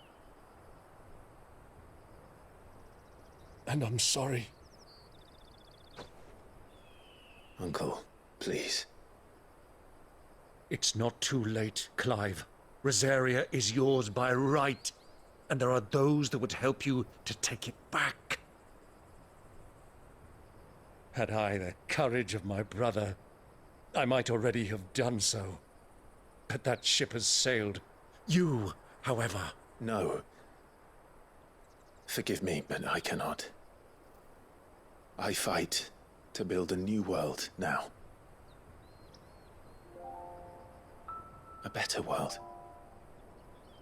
And I'm sorry. Uncle, please. It's not too late, Clive. Rosaria is yours by right, and there are those that would help you to take it back. Had I the courage of my brother, I might already have done so. But that ship has sailed. You, however... No. Forgive me, but I cannot. I fight to build a new world now. A better world.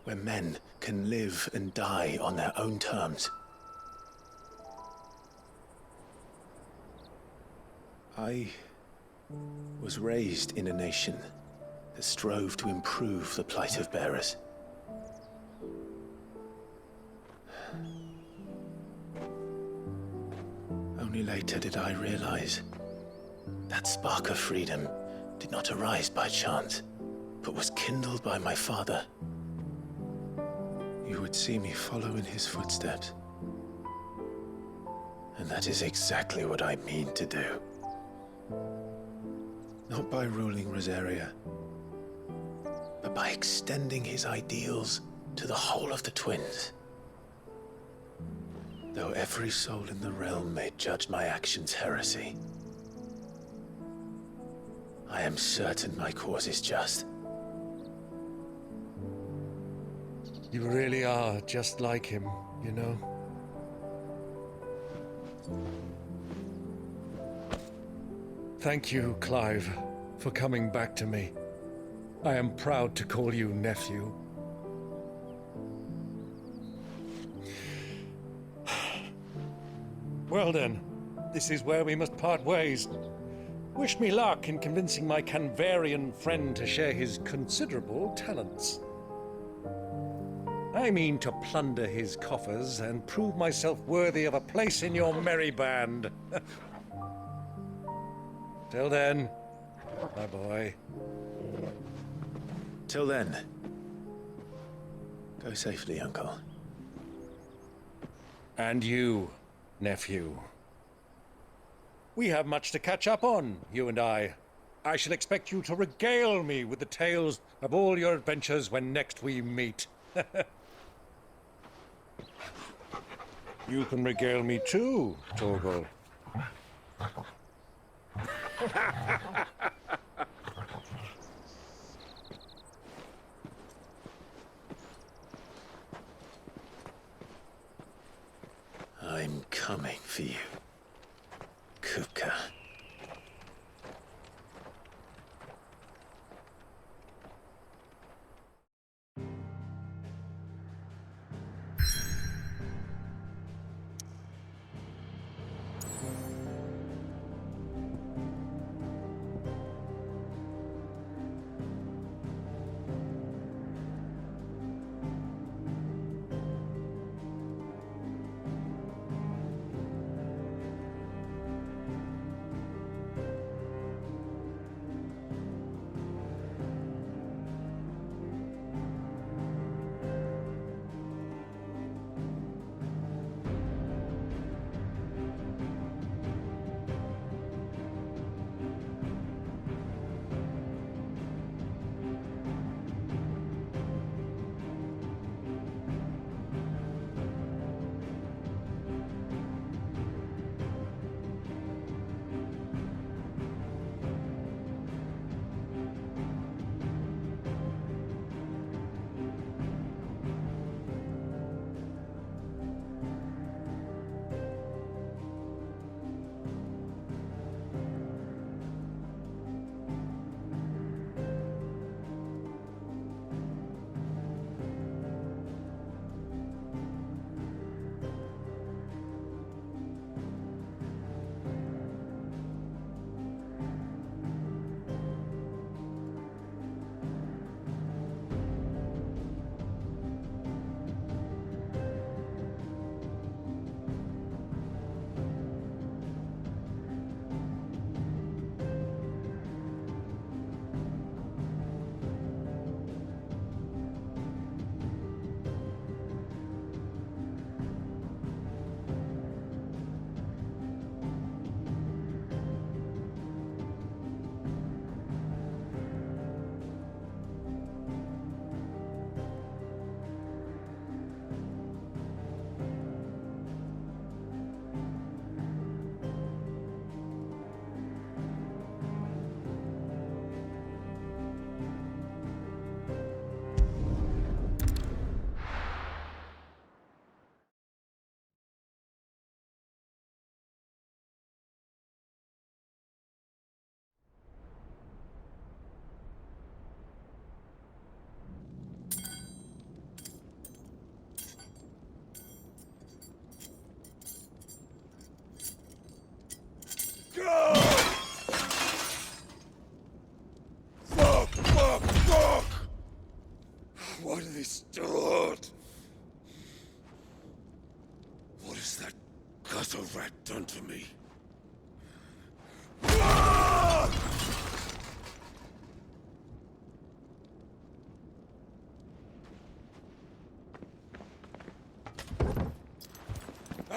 Where men can live and die on their own terms. I was raised in a nation that strove to improve the plight of bearers. Only later did I realize that spark of freedom did not arise by chance. kindled by my father, you would see me follow in his footsteps. And that is exactly what I mean to do. Not by ruling Rosaria, but by extending his ideals to the whole of the twins. Though every soul in the realm may judge my actions heresy, I am certain my cause is just. You really are just like him, you know? Thank you, Clive, for coming back to me. I am proud to call you nephew. Well then, this is where we must part ways. Wish me luck in convincing my Canvarian friend to share his considerable talents. I mean to plunder his coffers and prove myself worthy of a place in your merry band. Till then, my boy. Till then, go safely, Uncle. And you, nephew. We have much to catch up on, you and I. I shall expect you to regale me with the tales of all your adventures when next we meet. You can regale me too, Torgal. I'm coming for you, Kupka. Fuck! Why do they still hurt? What has that gutter rat done to me?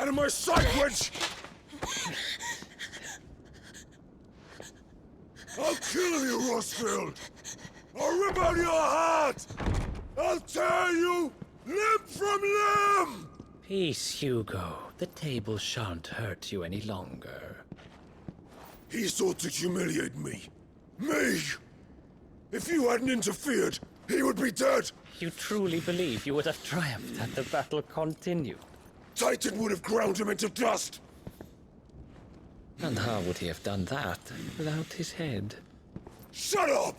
Out of my sight, witch! I'll kill you, Rosfield! I'll rip out your heart! I'll tear you limb from limb! Peace, Hugo. The table shan't hurt you any longer. He sought to humiliate me. Me! If you hadn't interfered, he would be dead! You truly believe you would have triumphed had the battle continued? Titan would have ground him into dust! And how would he have done that without his head? Shut up!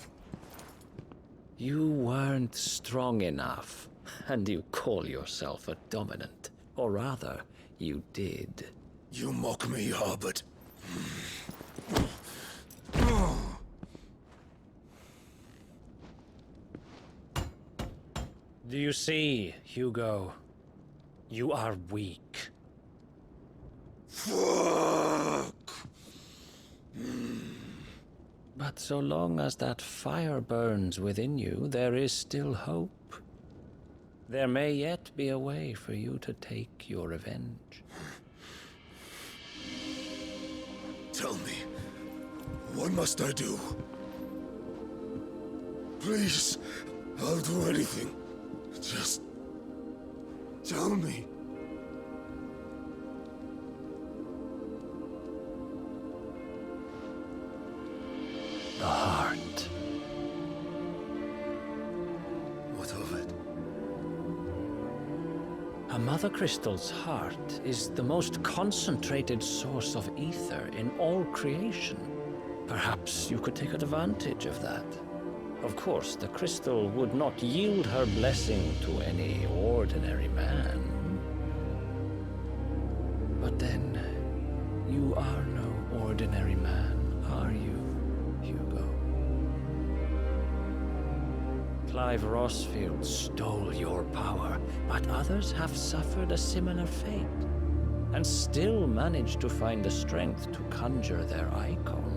You weren't strong enough, and you call yourself a dominant. Or rather, you did. You mock me, Harbert. Do you see, Hugo? You are weak. Fuck! But so long as that fire burns within you, there is still hope. There may yet be a way for you to take your revenge. Tell me, what must I do? Please, I'll do anything. Just tell me. The heart. What of it? A Mothercrystal's heart is the most concentrated source of ether in all creation. Perhaps you could take advantage of that. Of course, the crystal would not yield her blessing to any ordinary man. But then, you are no ordinary man, are you, Hugo? Clive Rosfield stole your power, but others have suffered a similar fate, and still managed to find the strength to conjure their icon.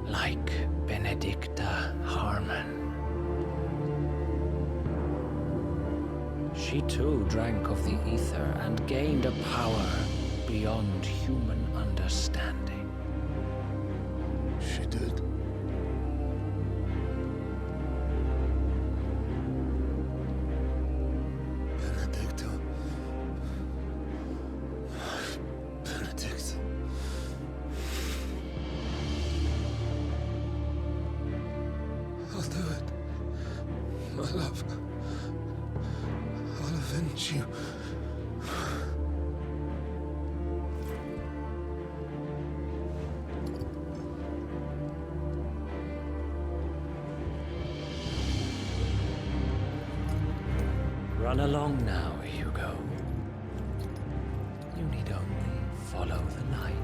Like Benedicta Harmon. She too drank of the ether and gained a power beyond human understanding. She did. Benedicta. Benedict. I'll do it. My love. I'll avenge you. Run along now, Hugo. You need only follow the light.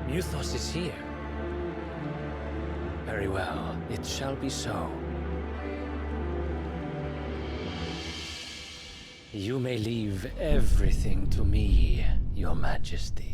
Muthos is here. Very well, it shall be so. You may leave everything to me, Your Majesty.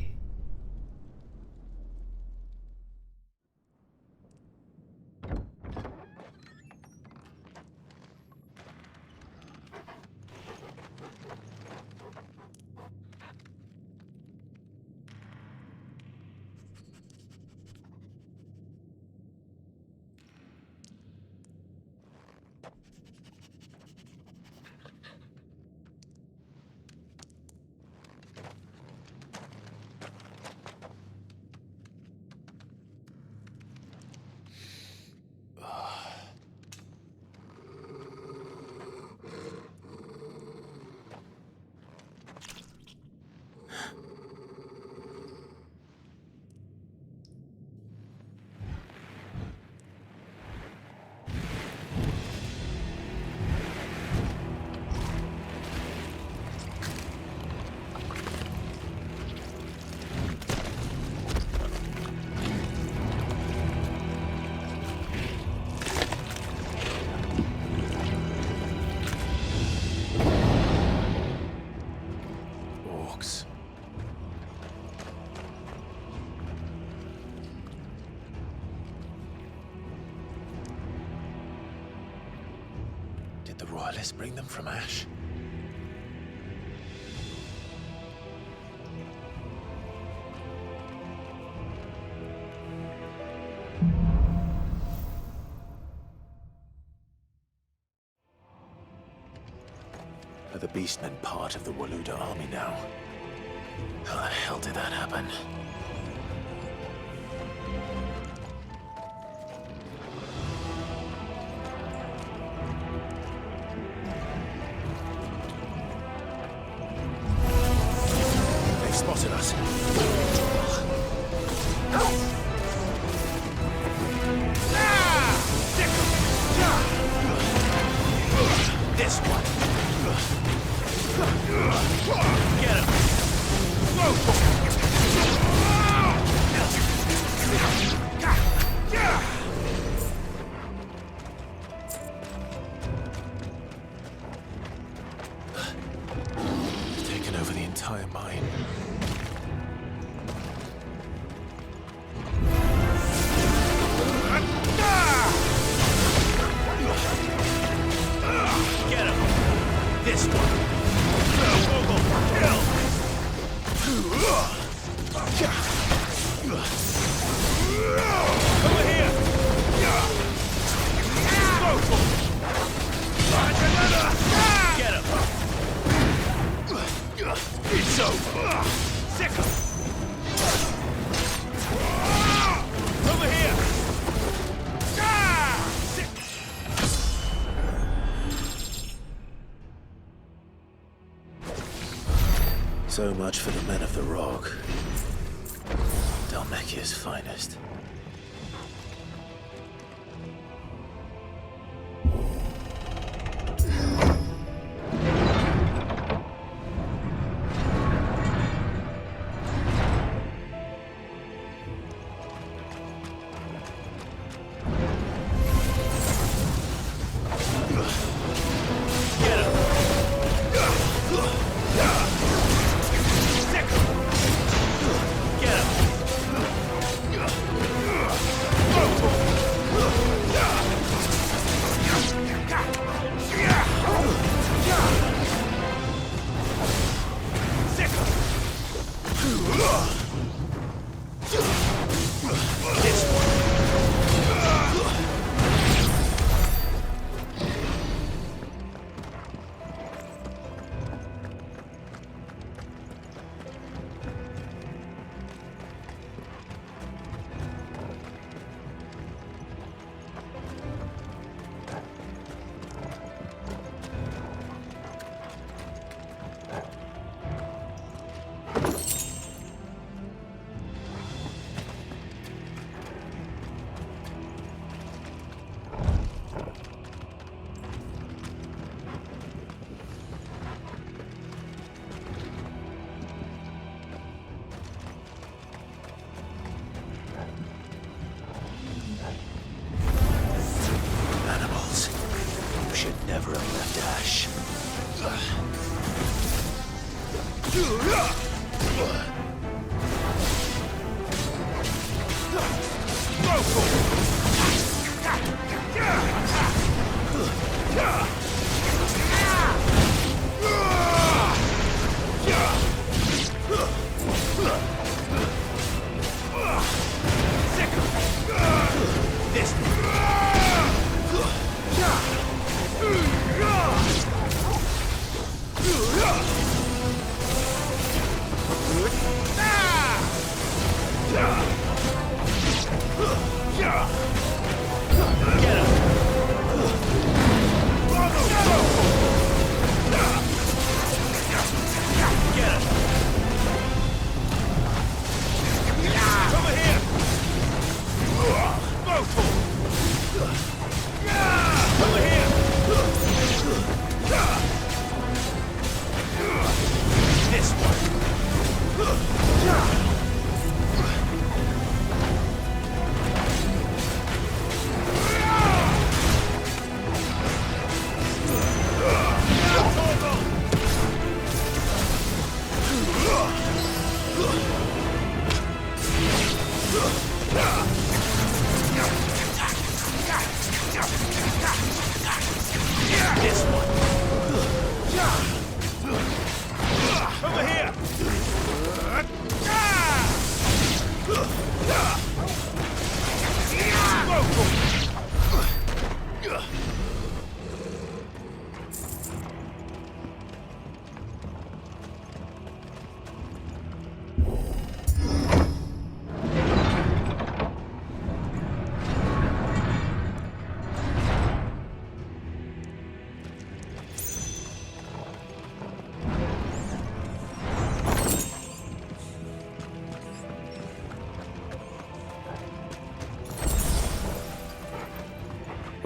let's bring them from ash. Are the beastmen part of the Waluda army now? How the hell did that happen? They've spotted us. This one. Get him! Taken over the entire mine. Get him! This one! Over here! Get him! It's over! Sick him! Over here! So much for the men of the rock. Dalmekia's finest.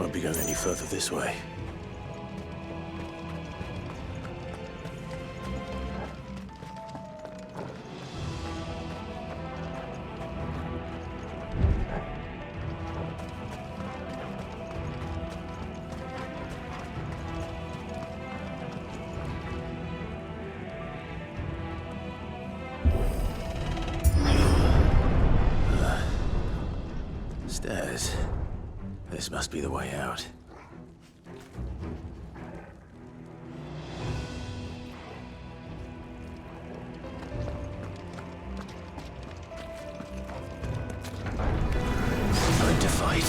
Won't be going any further this way. Stairs. This must be the way out. Going to fight.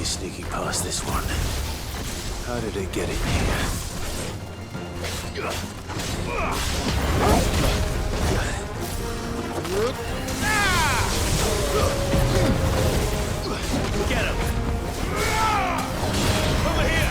Sneaking past this one. How did it get in here? Get him! Over here!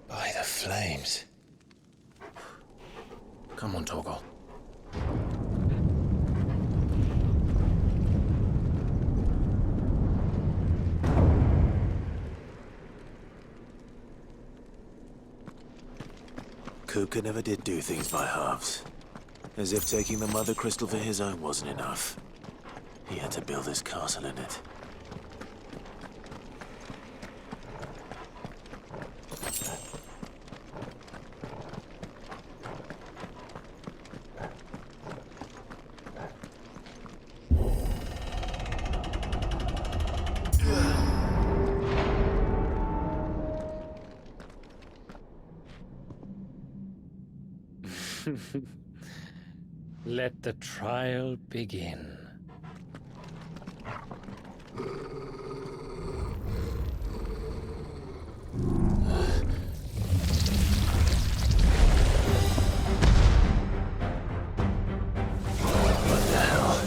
By the flames. Come on, Torgal. Kupka never did do things by halves. As if taking the Mother Crystal for his own wasn't enough. He had to build his castle in it. Let the trial begin. What the hell?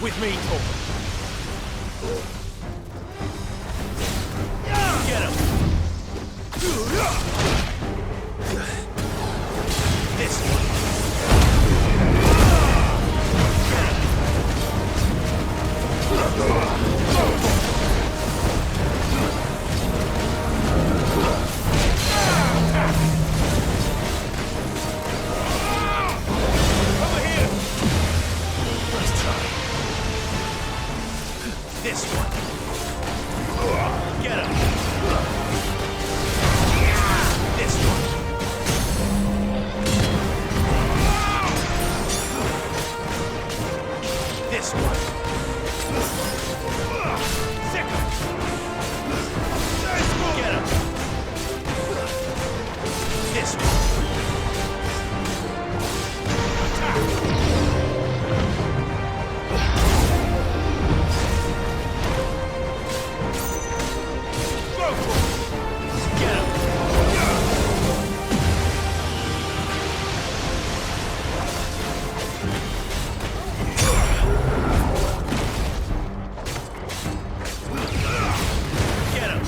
With me, Torben. Get him! This one. Over here! Nice try. This one. Get him! This one. This one. Sick him! Get him! This one. Go for it! Get him! Get him!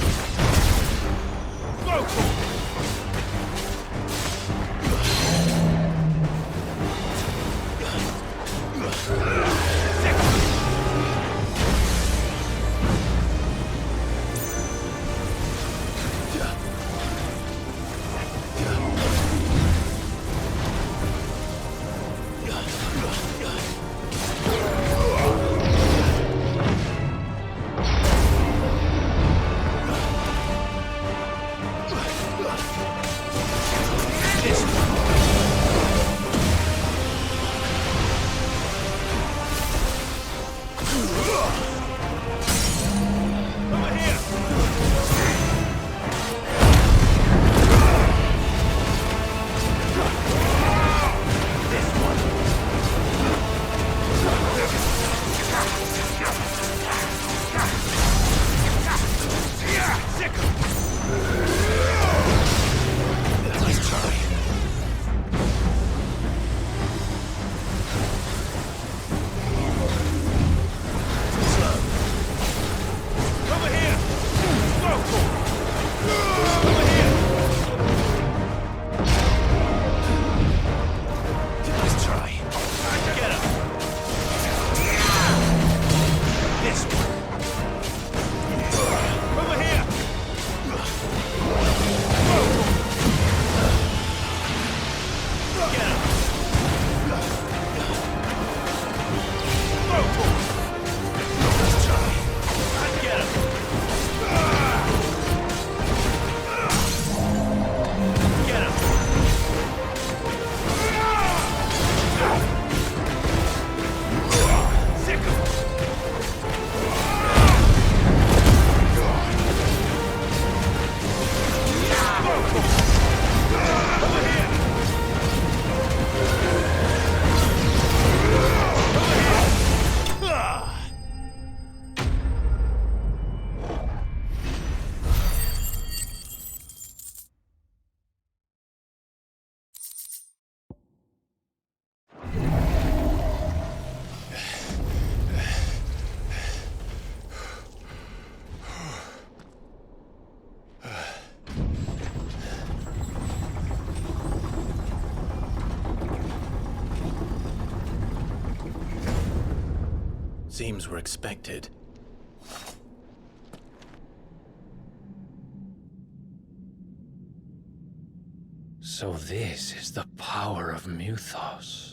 Go for it! Seems we're expected. So this is the power of Mythos.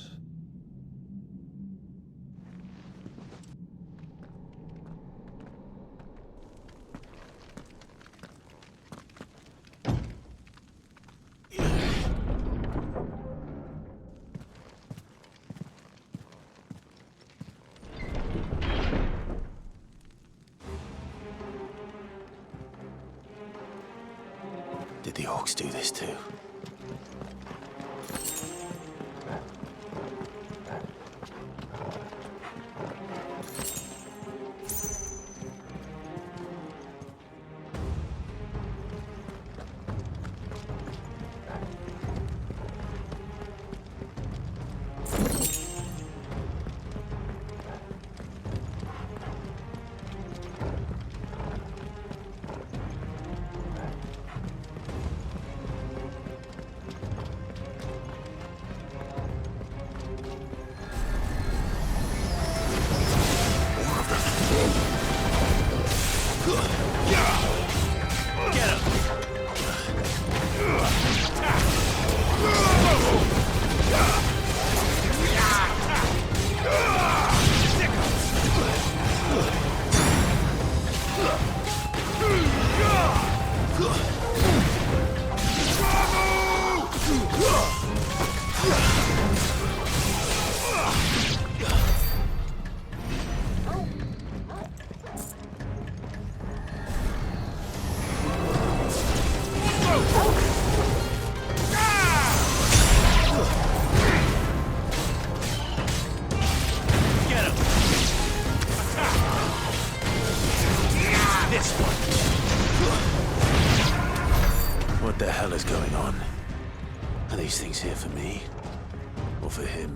Did the orcs do this too? He's here for me, or for him.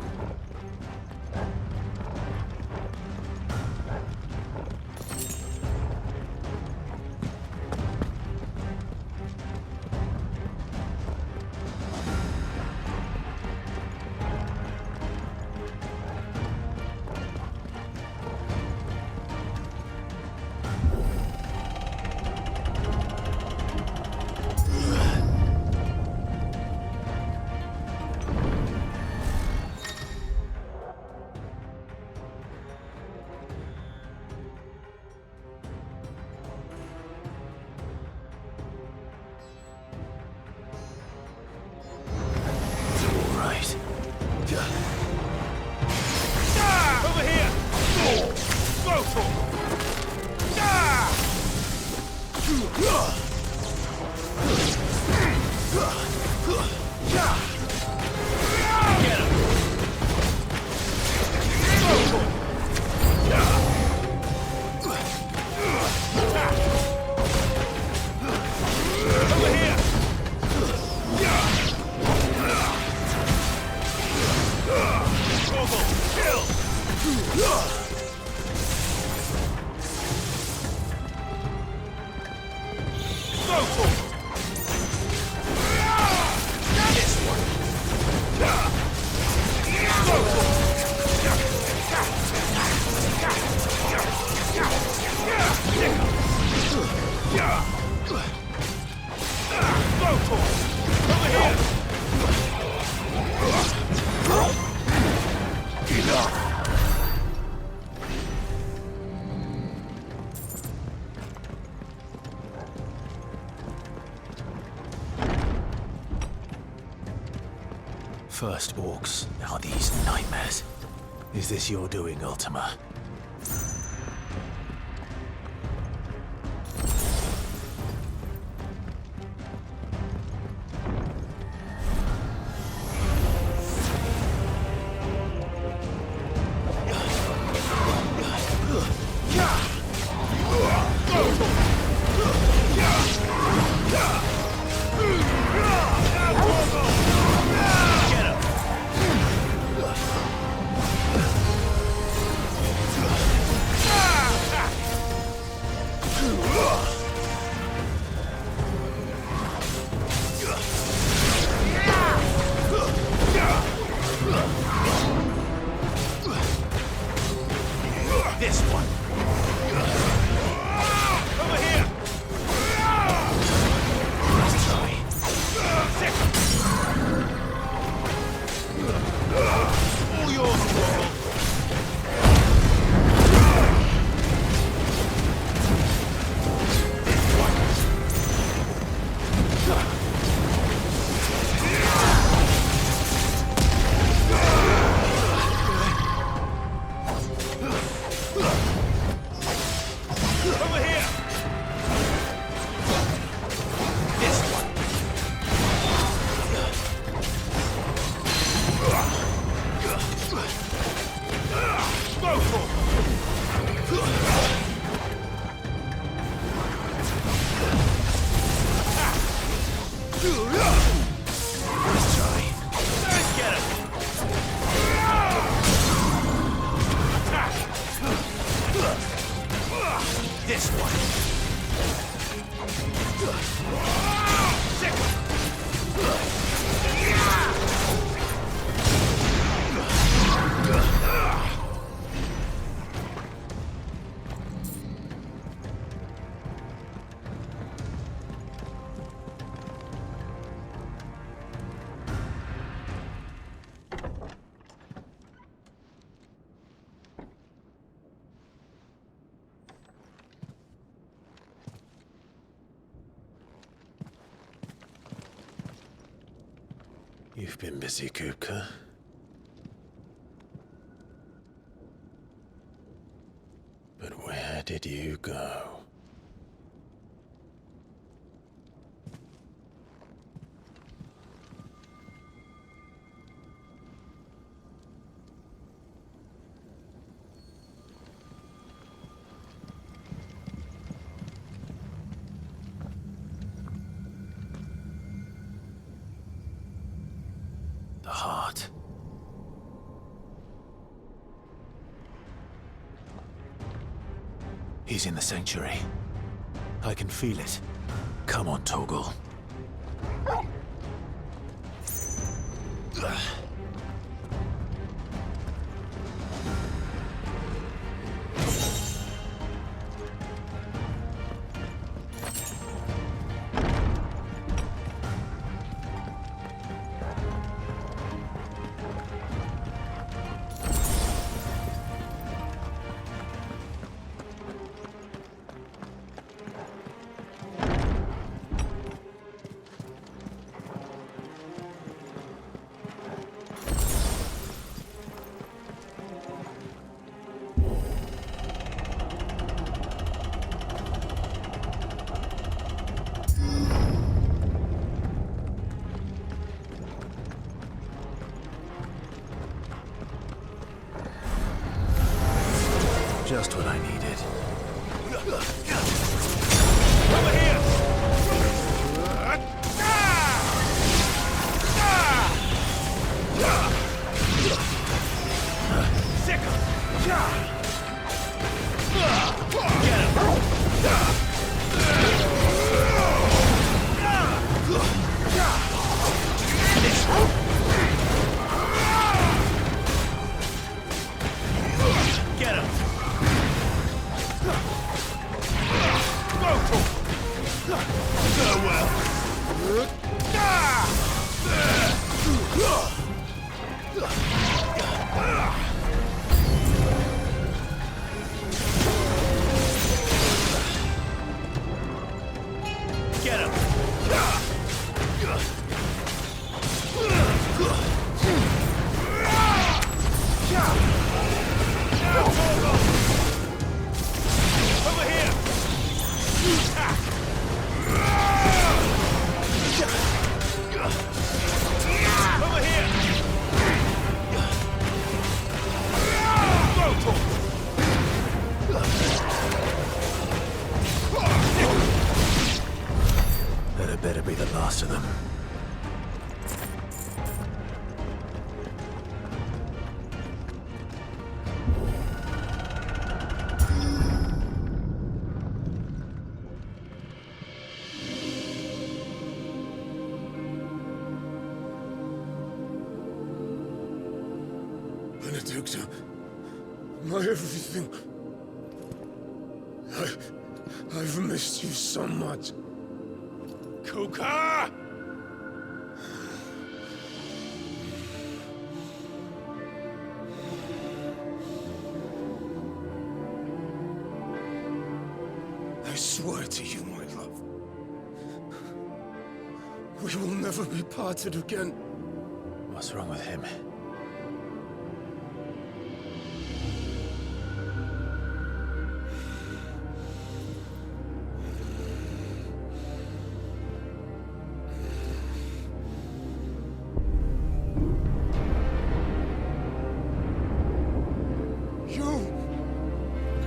First orcs, now these nightmares. Is this your doing, Ultima? You've been busy, Kupka. But where did you go? He's in the sanctuary. I can feel it. Come on, Toggle. Just what I needed. Over here! Get him! Get him! Over here! Over here! That had better be the last of them. Benedicta, my everything. I've missed you so much. Kuka! I swear to you, my love, we will never be parted again. What's wrong with him?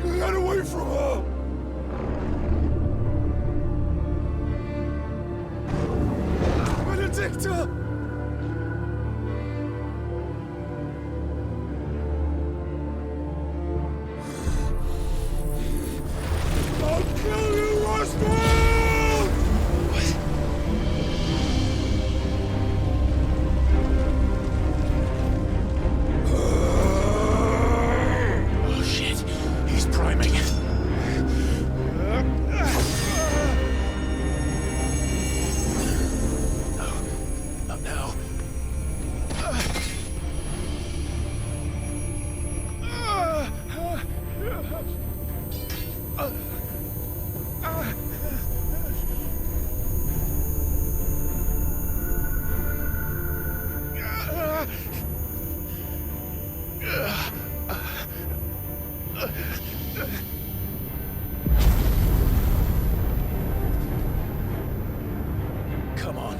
Get away from her! Benedicta! I'll kill you, Roswell! Oh shit, he's priming. Not now. Come on.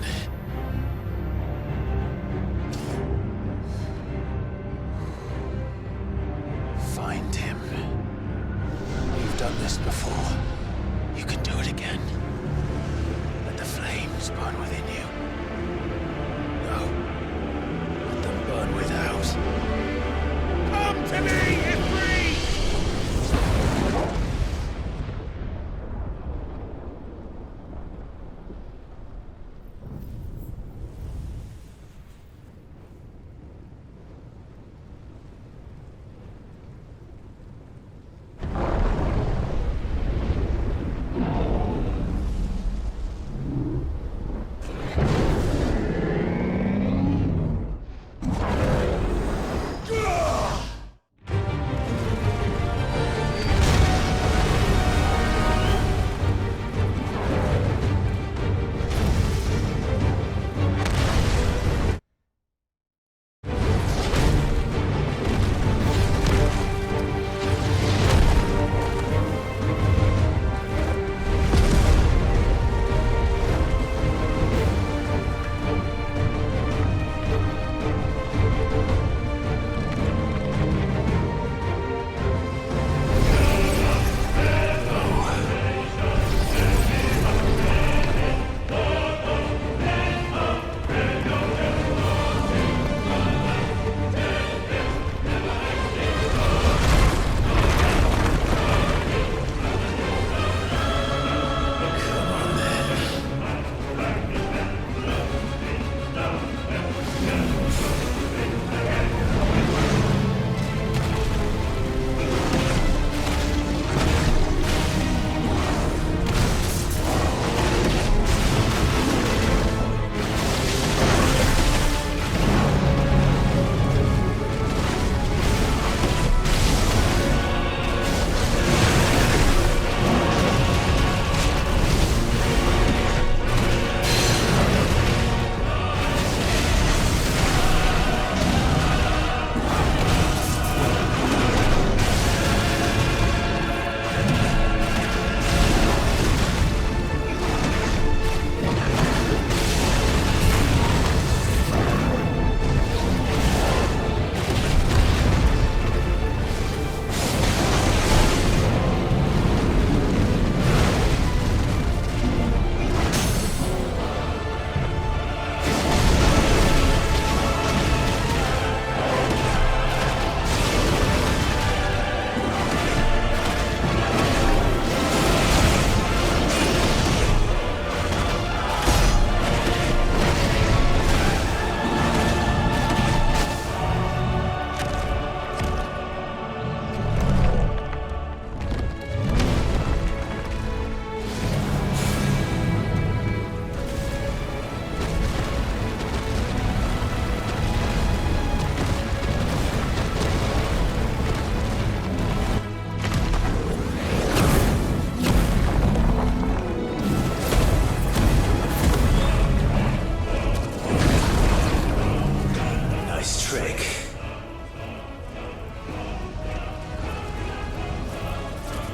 Find him. You've done this before. You can do it again. Let the flames burn within you. No. Let them burn without. Come to me, Ifrit!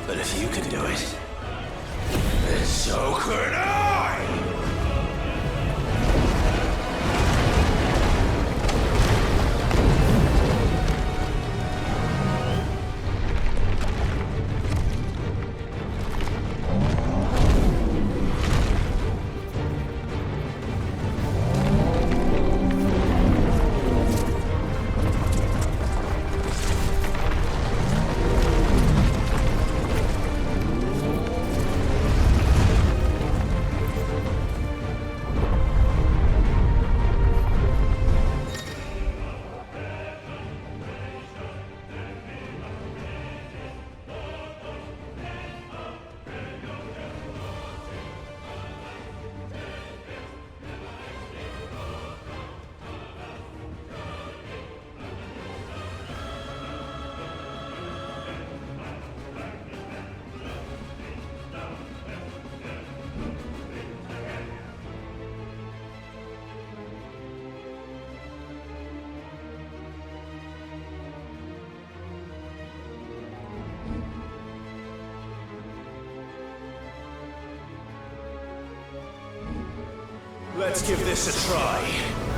But if you can do it, then so could I! Let's give this a try.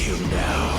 you now.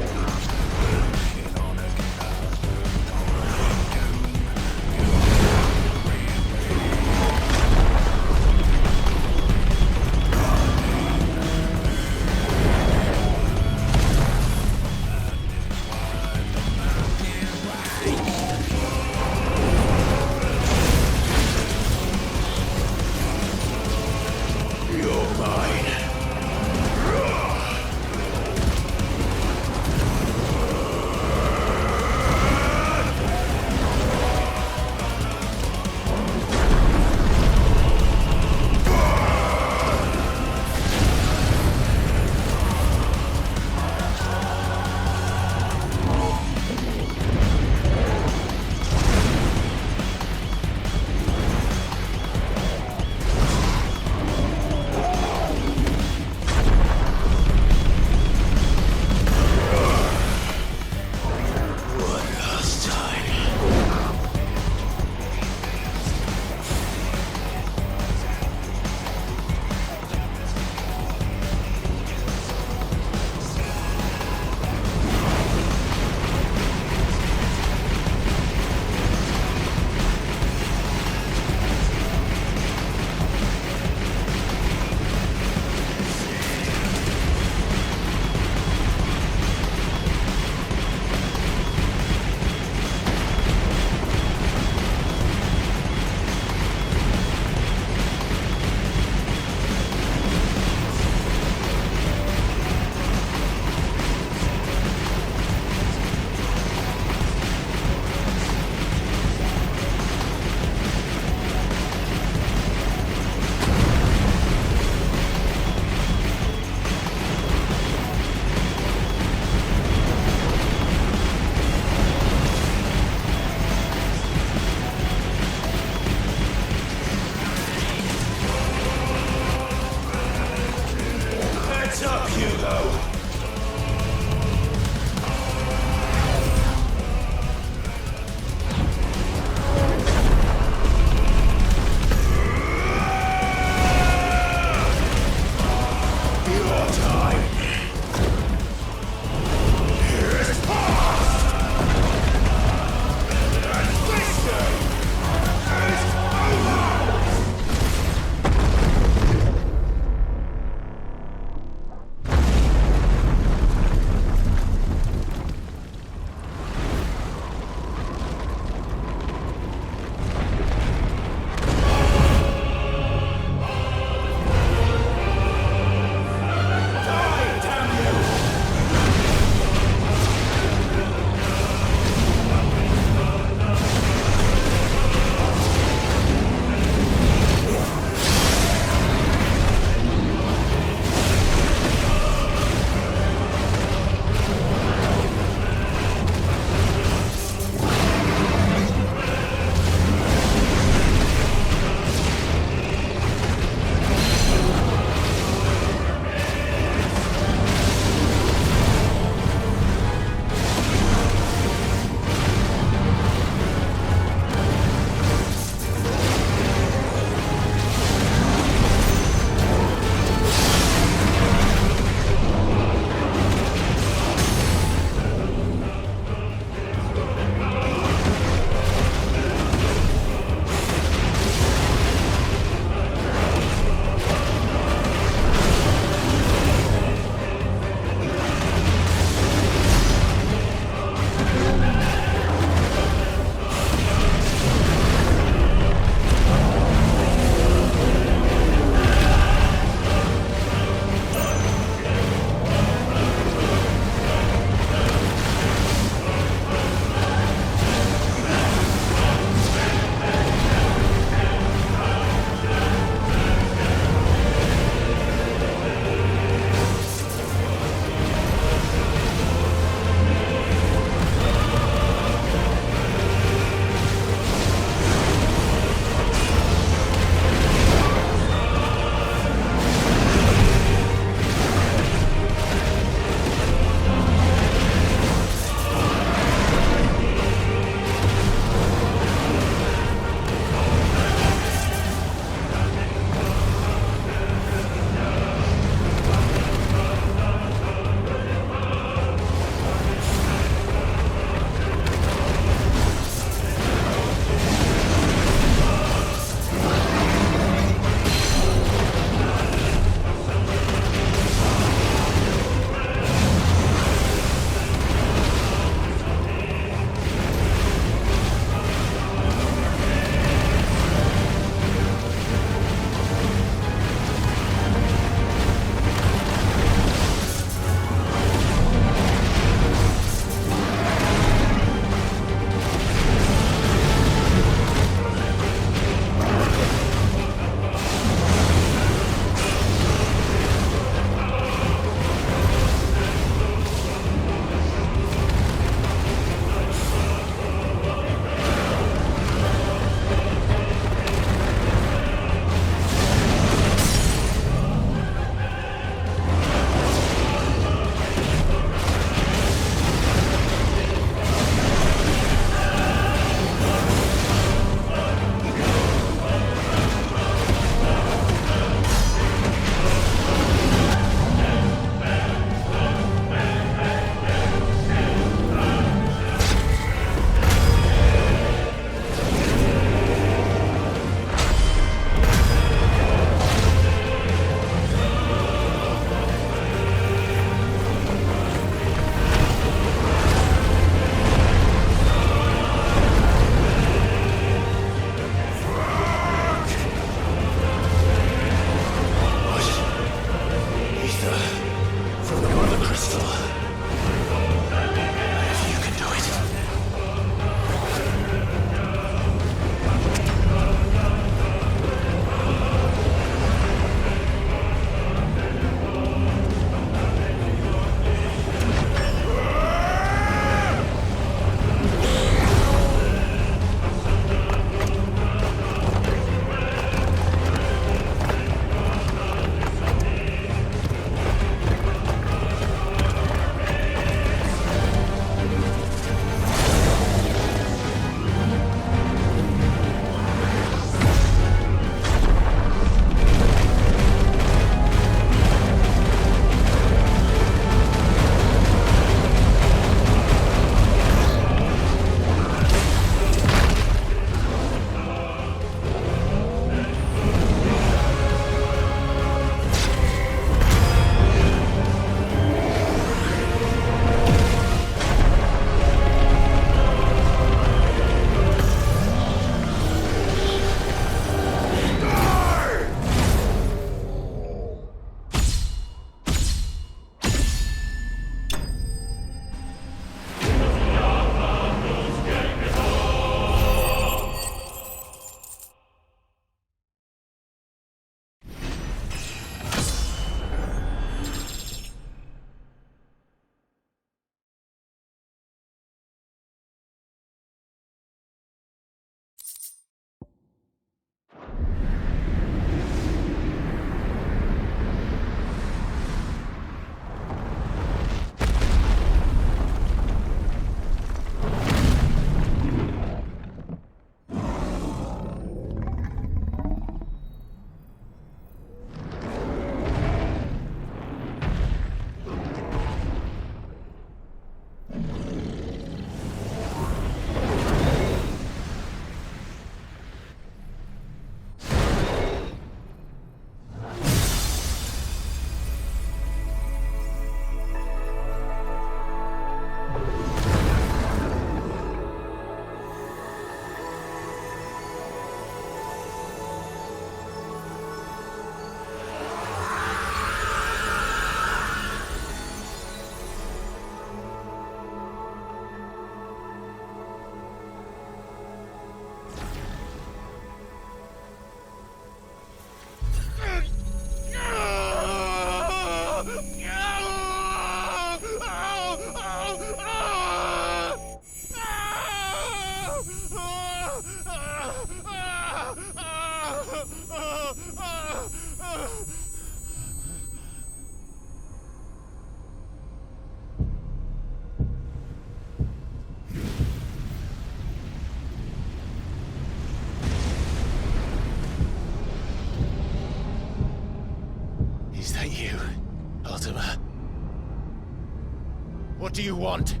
do you want?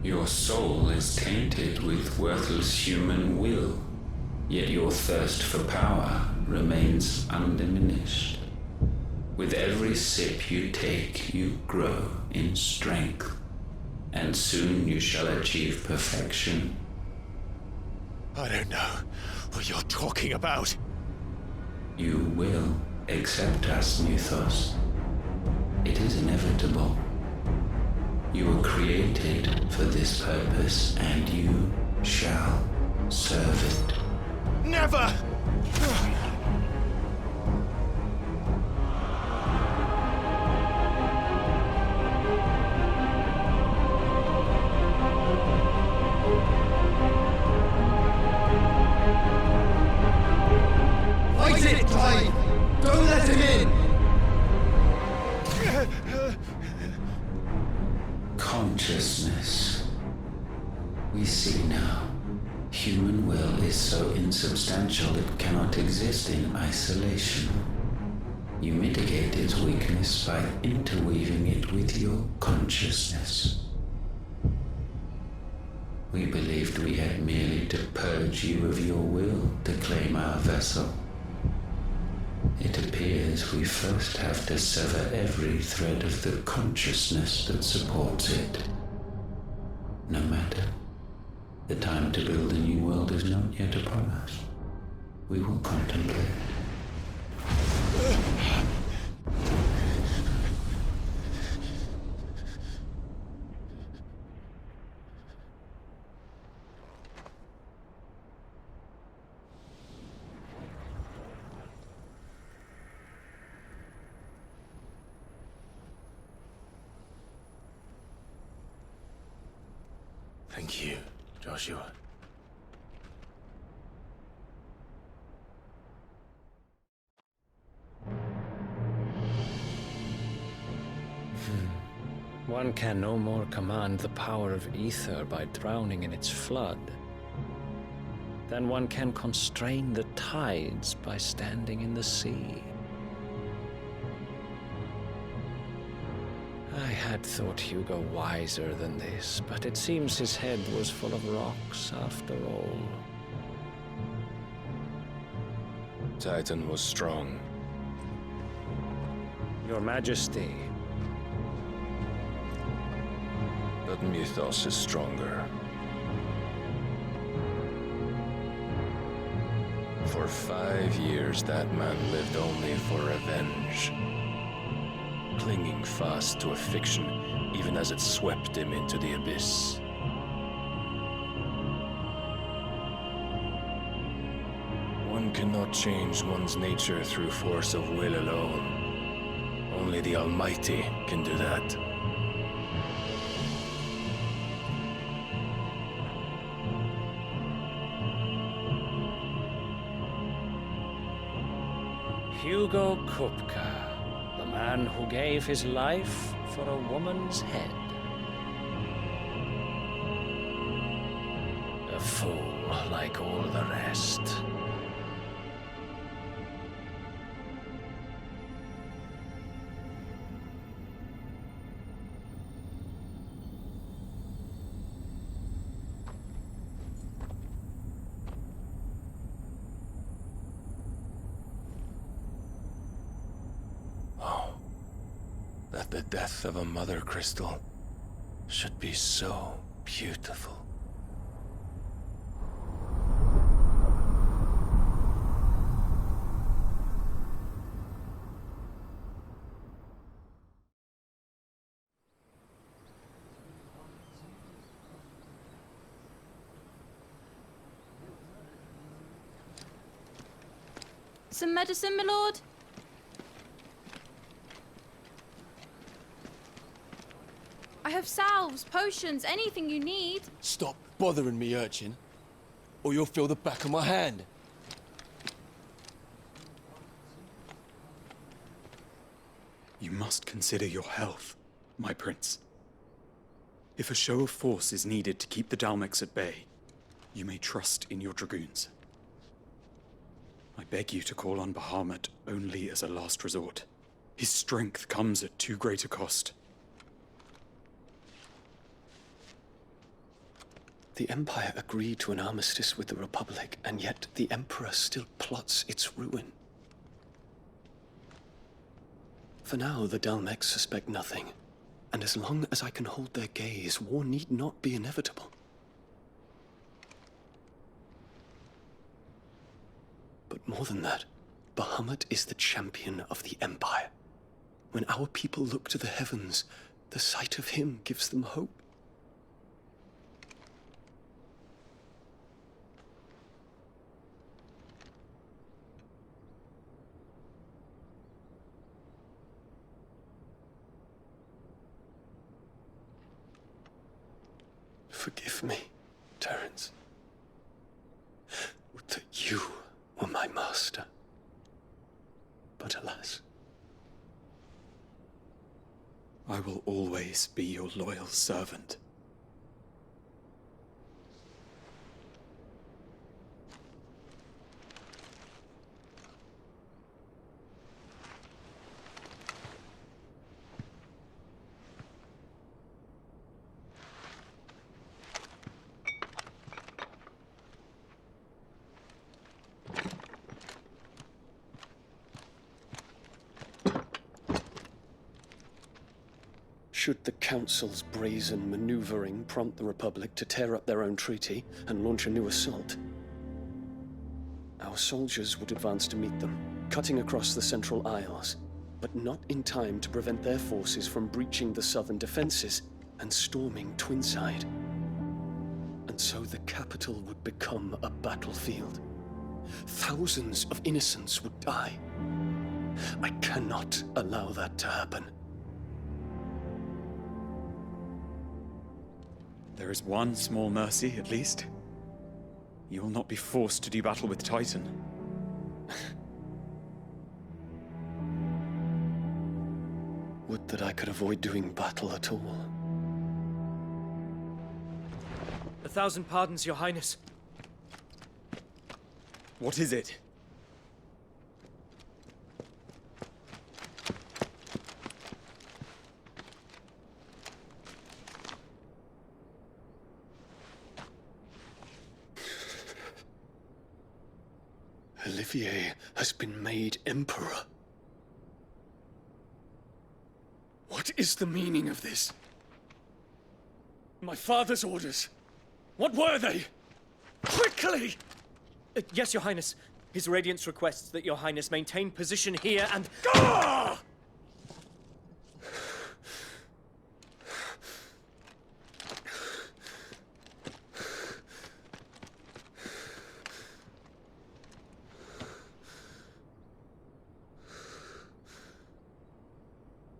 Your soul is tainted with worthless human will, yet your thirst for power remains undiminished. With every sip you take, you grow in strength, and soon you shall achieve perfection. I don't know what you're talking about. You will accept us, Mythos. It is inevitable. You were created for this purpose, and you shall serve it. Never! Fight it, Clive! Don't let him in! Consciousness. We see now. Human will is so insubstantial it cannot exist in isolation. You mitigate its weakness by interweaving it with your consciousness. We believed we had merely to purge you of your will to claim our vessel. It appears we first have to sever every thread of the consciousness that supports it. No matter. The time to build a new world is not yet upon us. We will contemplate. Thank you, Joshua. One can no more command the power of ether by drowning in its flood than one can constrain the tides by standing in the sea. I had thought Hugo wiser than this, but it seems his head was full of rocks after all. Titan was strong. Your Majesty. But Mythos is stronger. For 5 years, that man lived only for revenge. Clinging fast to a fiction, even as it swept him into the abyss. One cannot change one's nature through force of will alone. Only the Almighty can do that. Hugo Kupka, the man who gave his life for a woman's head. A fool like all the rest. That the death of a mother crystal should be so beautiful. Some medicine, my lord? I have salves, potions, anything you need. Stop bothering me, urchin, or you'll feel the back of my hand. You must consider your health, my prince. If a show of force is needed to keep the Dalmex at bay, you may trust in your dragoons. I beg you to call on Bahamut only as a last resort. His strength comes at too great a cost. The Empire agreed to an armistice with the Republic, and yet the Emperor still plots its ruin. For now, the Dalmex suspect nothing, and as long as I can hold their gaze, war need not be inevitable. But more than that, Bahamut is the champion of the Empire. When our people look to the heavens, the sight of him gives them hope. Forgive me, Terence. Would that you were my master. But alas. I will always be your loyal servant. Should the Council's brazen maneuvering prompt the Republic to tear up their own treaty and launch a new assault, our soldiers would advance to meet them, cutting across the Central Isles, but not in time to prevent their forces from breaching the southern defenses and storming Twinside. And so the capital would become a battlefield. Thousands of innocents would die. I cannot allow that to happen. There is one small mercy, at least. You will not be forced to do battle with Titan. Would that I could avoid doing battle at all. 1,000 pardons, Your Highness. What is it? Olivier has been made Emperor. What is the meaning of this? My father's orders. What were they? Quickly! Yes, Your Highness. His Radiance requests that Your Highness maintain position here and... Gah!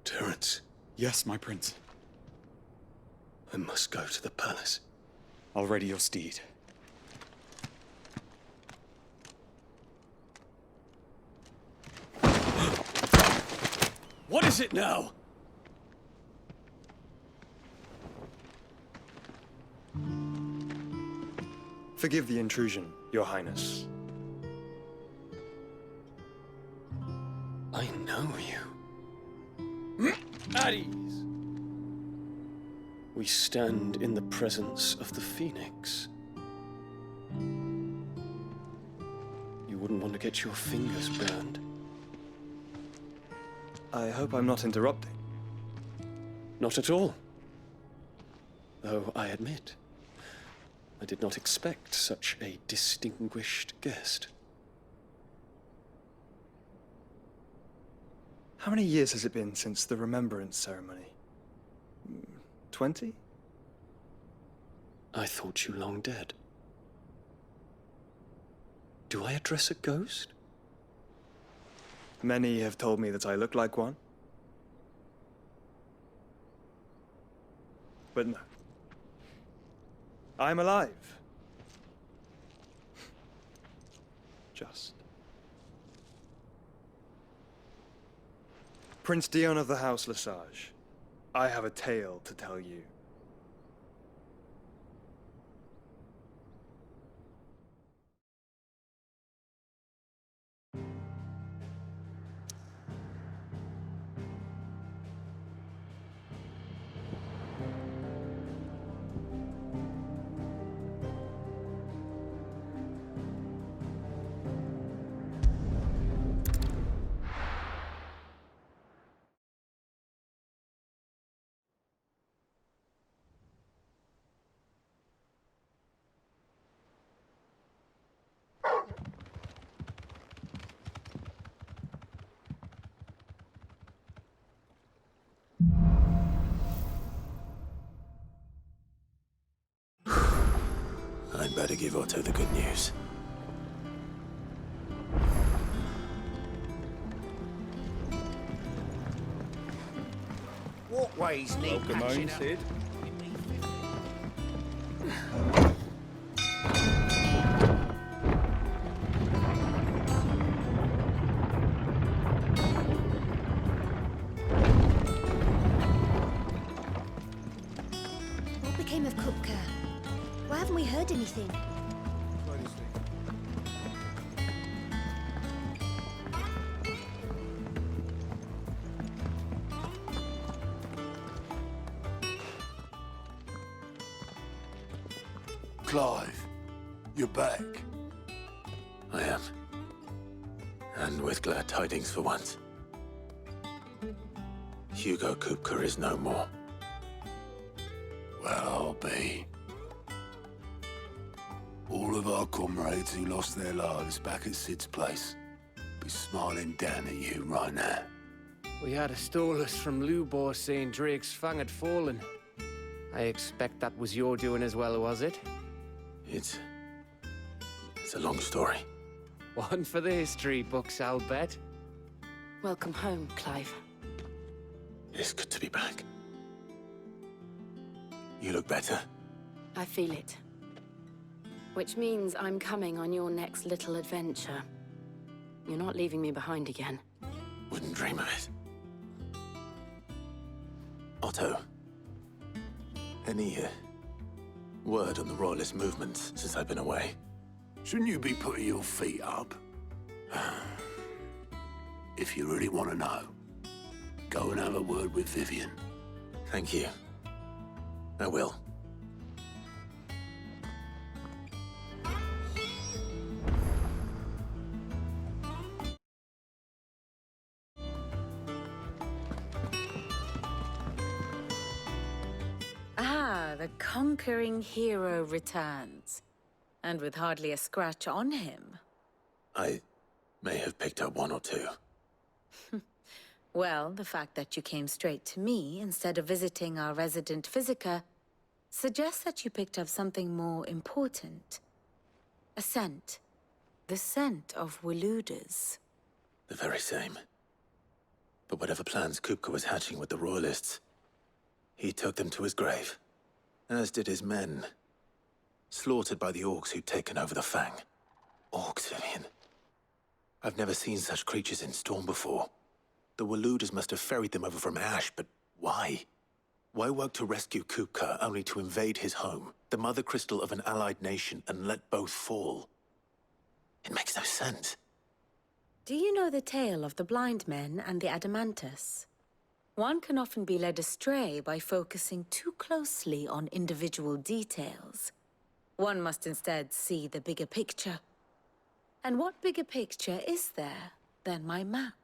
Terence. Yes, my prince. I must go to the palace. I'll ready your steed. What is it now? Forgive the intrusion, Your Highness. I know you. At ease. We stand in the presence of the Phoenix. You wouldn't want to get your fingers burned. I hope I'm not interrupting. Not at all. Though I admit, I did not expect such a distinguished guest. How many years has it been since the Remembrance ceremony? 20? I thought you long dead. Do I address a ghost? Many have told me that I look like one. But no. I'm alive. Just. Prince Dion of the House Lesage, I have a tale to tell you. I'd better give Otto the good news. Walkways need patching up. What became of Kupka? Why haven't we heard anything? Clive, you're back. I am. And with glad tidings for once. Hugo Kupka is no more. Well, I'll be. All of our comrades who lost their lives back at Sid's place be smiling down at you right now. We had a stolus from Lubor saying Drake's Fang had fallen. I expect that was your doing as well, was it? It's a long story. One for the history books, I'll bet. Welcome home, Clive. It's good to be back. You look better. I feel it. Which means I'm coming on your next little adventure. You're not leaving me behind again. Wouldn't dream of it. Otto. Any word on the Royalist movements since I've been away? Shouldn't you be putting your feet up? If you really want to know, go and have a word with Vivian. Thank you. I will. The conquering hero returns, and with hardly a scratch on him. I may have picked up one or two. Well, the fact that you came straight to me instead of visiting our resident physiker suggests that you picked up something more important. A scent. The scent of Waludas. The very same. But whatever plans Kupka was hatching with the Royalists, he took them to his grave. As did his men. Slaughtered by the orcs who'd taken over the Fang. Orcs, Vivian. I've never seen such creatures in Storm before. The Waludas must have ferried them over from Ash, but why? Why work to rescue Kupka only to invade his home, the mother crystal of an allied nation, and let both fall? It makes no sense. Do you know the tale of the blind men and the Adamantus? One can often be led astray by focusing too closely on individual details. One must instead see the bigger picture. And what bigger picture is there than my map?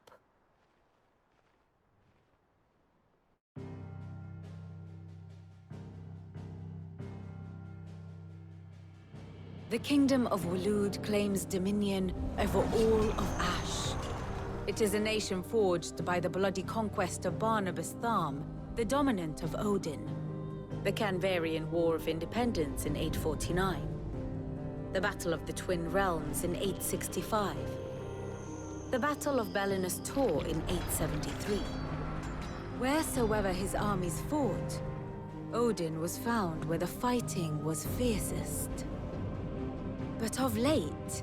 The Kingdom of Waloed claims dominion over all of Ash. It is a nation forged by the bloody conquest of Barnabas Tharm, the dominant of Odin. The Canvarian War of Independence in 849. The Battle of the Twin Realms in 865. The Battle of Belinus Tor in 873. Wheresoever his armies fought, Odin was found where the fighting was fiercest. But of late,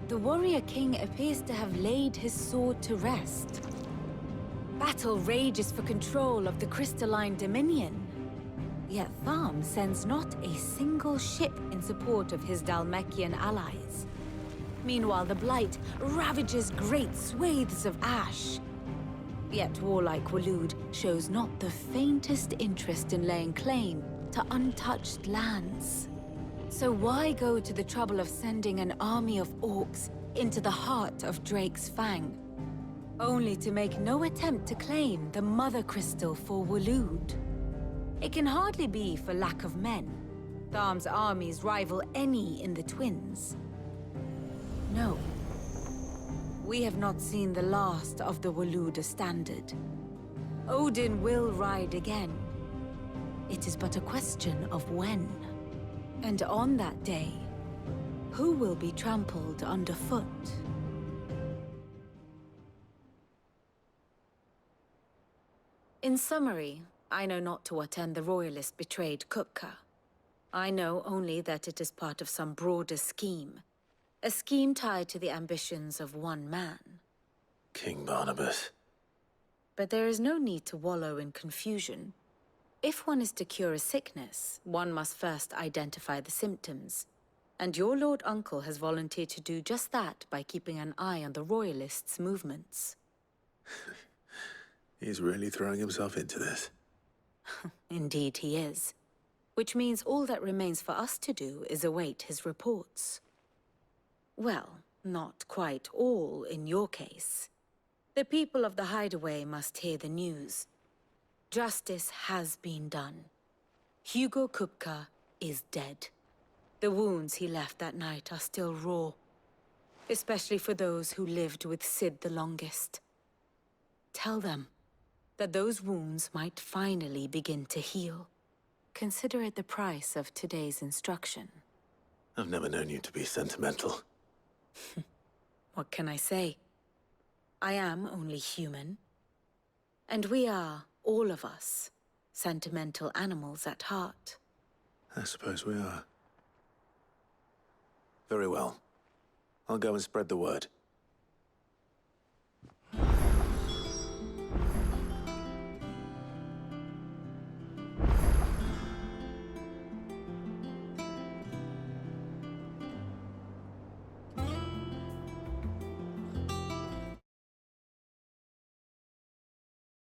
the warrior king appears to have laid his sword to rest. Battle rages for control of the crystalline dominion. Yet Tharm sends not a single ship in support of his Dhalmekian allies. Meanwhile, the Blight ravages great swathes of Ash. Yet warlike Waloed shows not the faintest interest in laying claim to untouched lands. So why go to the trouble of sending an army of orcs into the heart of Drake's Fang, only to make no attempt to claim the Mother Crystal for Waloed? It can hardly be for lack of men. Tharm's armies rival any in the Twins. No. We have not seen the last of the Waluda standard. Odin will ride again. It is but a question of when. And on that day, who will be trampled underfoot? In summary, I know not to what end the Royalist betrayed Kupka. I know only that it is part of some broader scheme. A scheme tied to the ambitions of one man. King Barnabas. But there is no need to wallow in confusion. If one is to cure a sickness, one must first identify the symptoms. And your Lord Uncle has volunteered to do just that by keeping an eye on the Royalists' movements. He's really throwing himself into this. Indeed he is. Which means all that remains for us to do is await his reports. Well, not quite all in your case. The people of the Hideaway must hear the news. Justice has been done. Hugo Kupka is dead. The wounds he left that night are still raw, especially for those who lived with Sid the longest. Tell them that those wounds might finally begin to heal. Consider it the price of today's instruction. I've never known you to be sentimental. What can I say? I am only human. And we are, all of us, sentimental animals at heart. I suppose we are. Very well. I'll go and spread the word.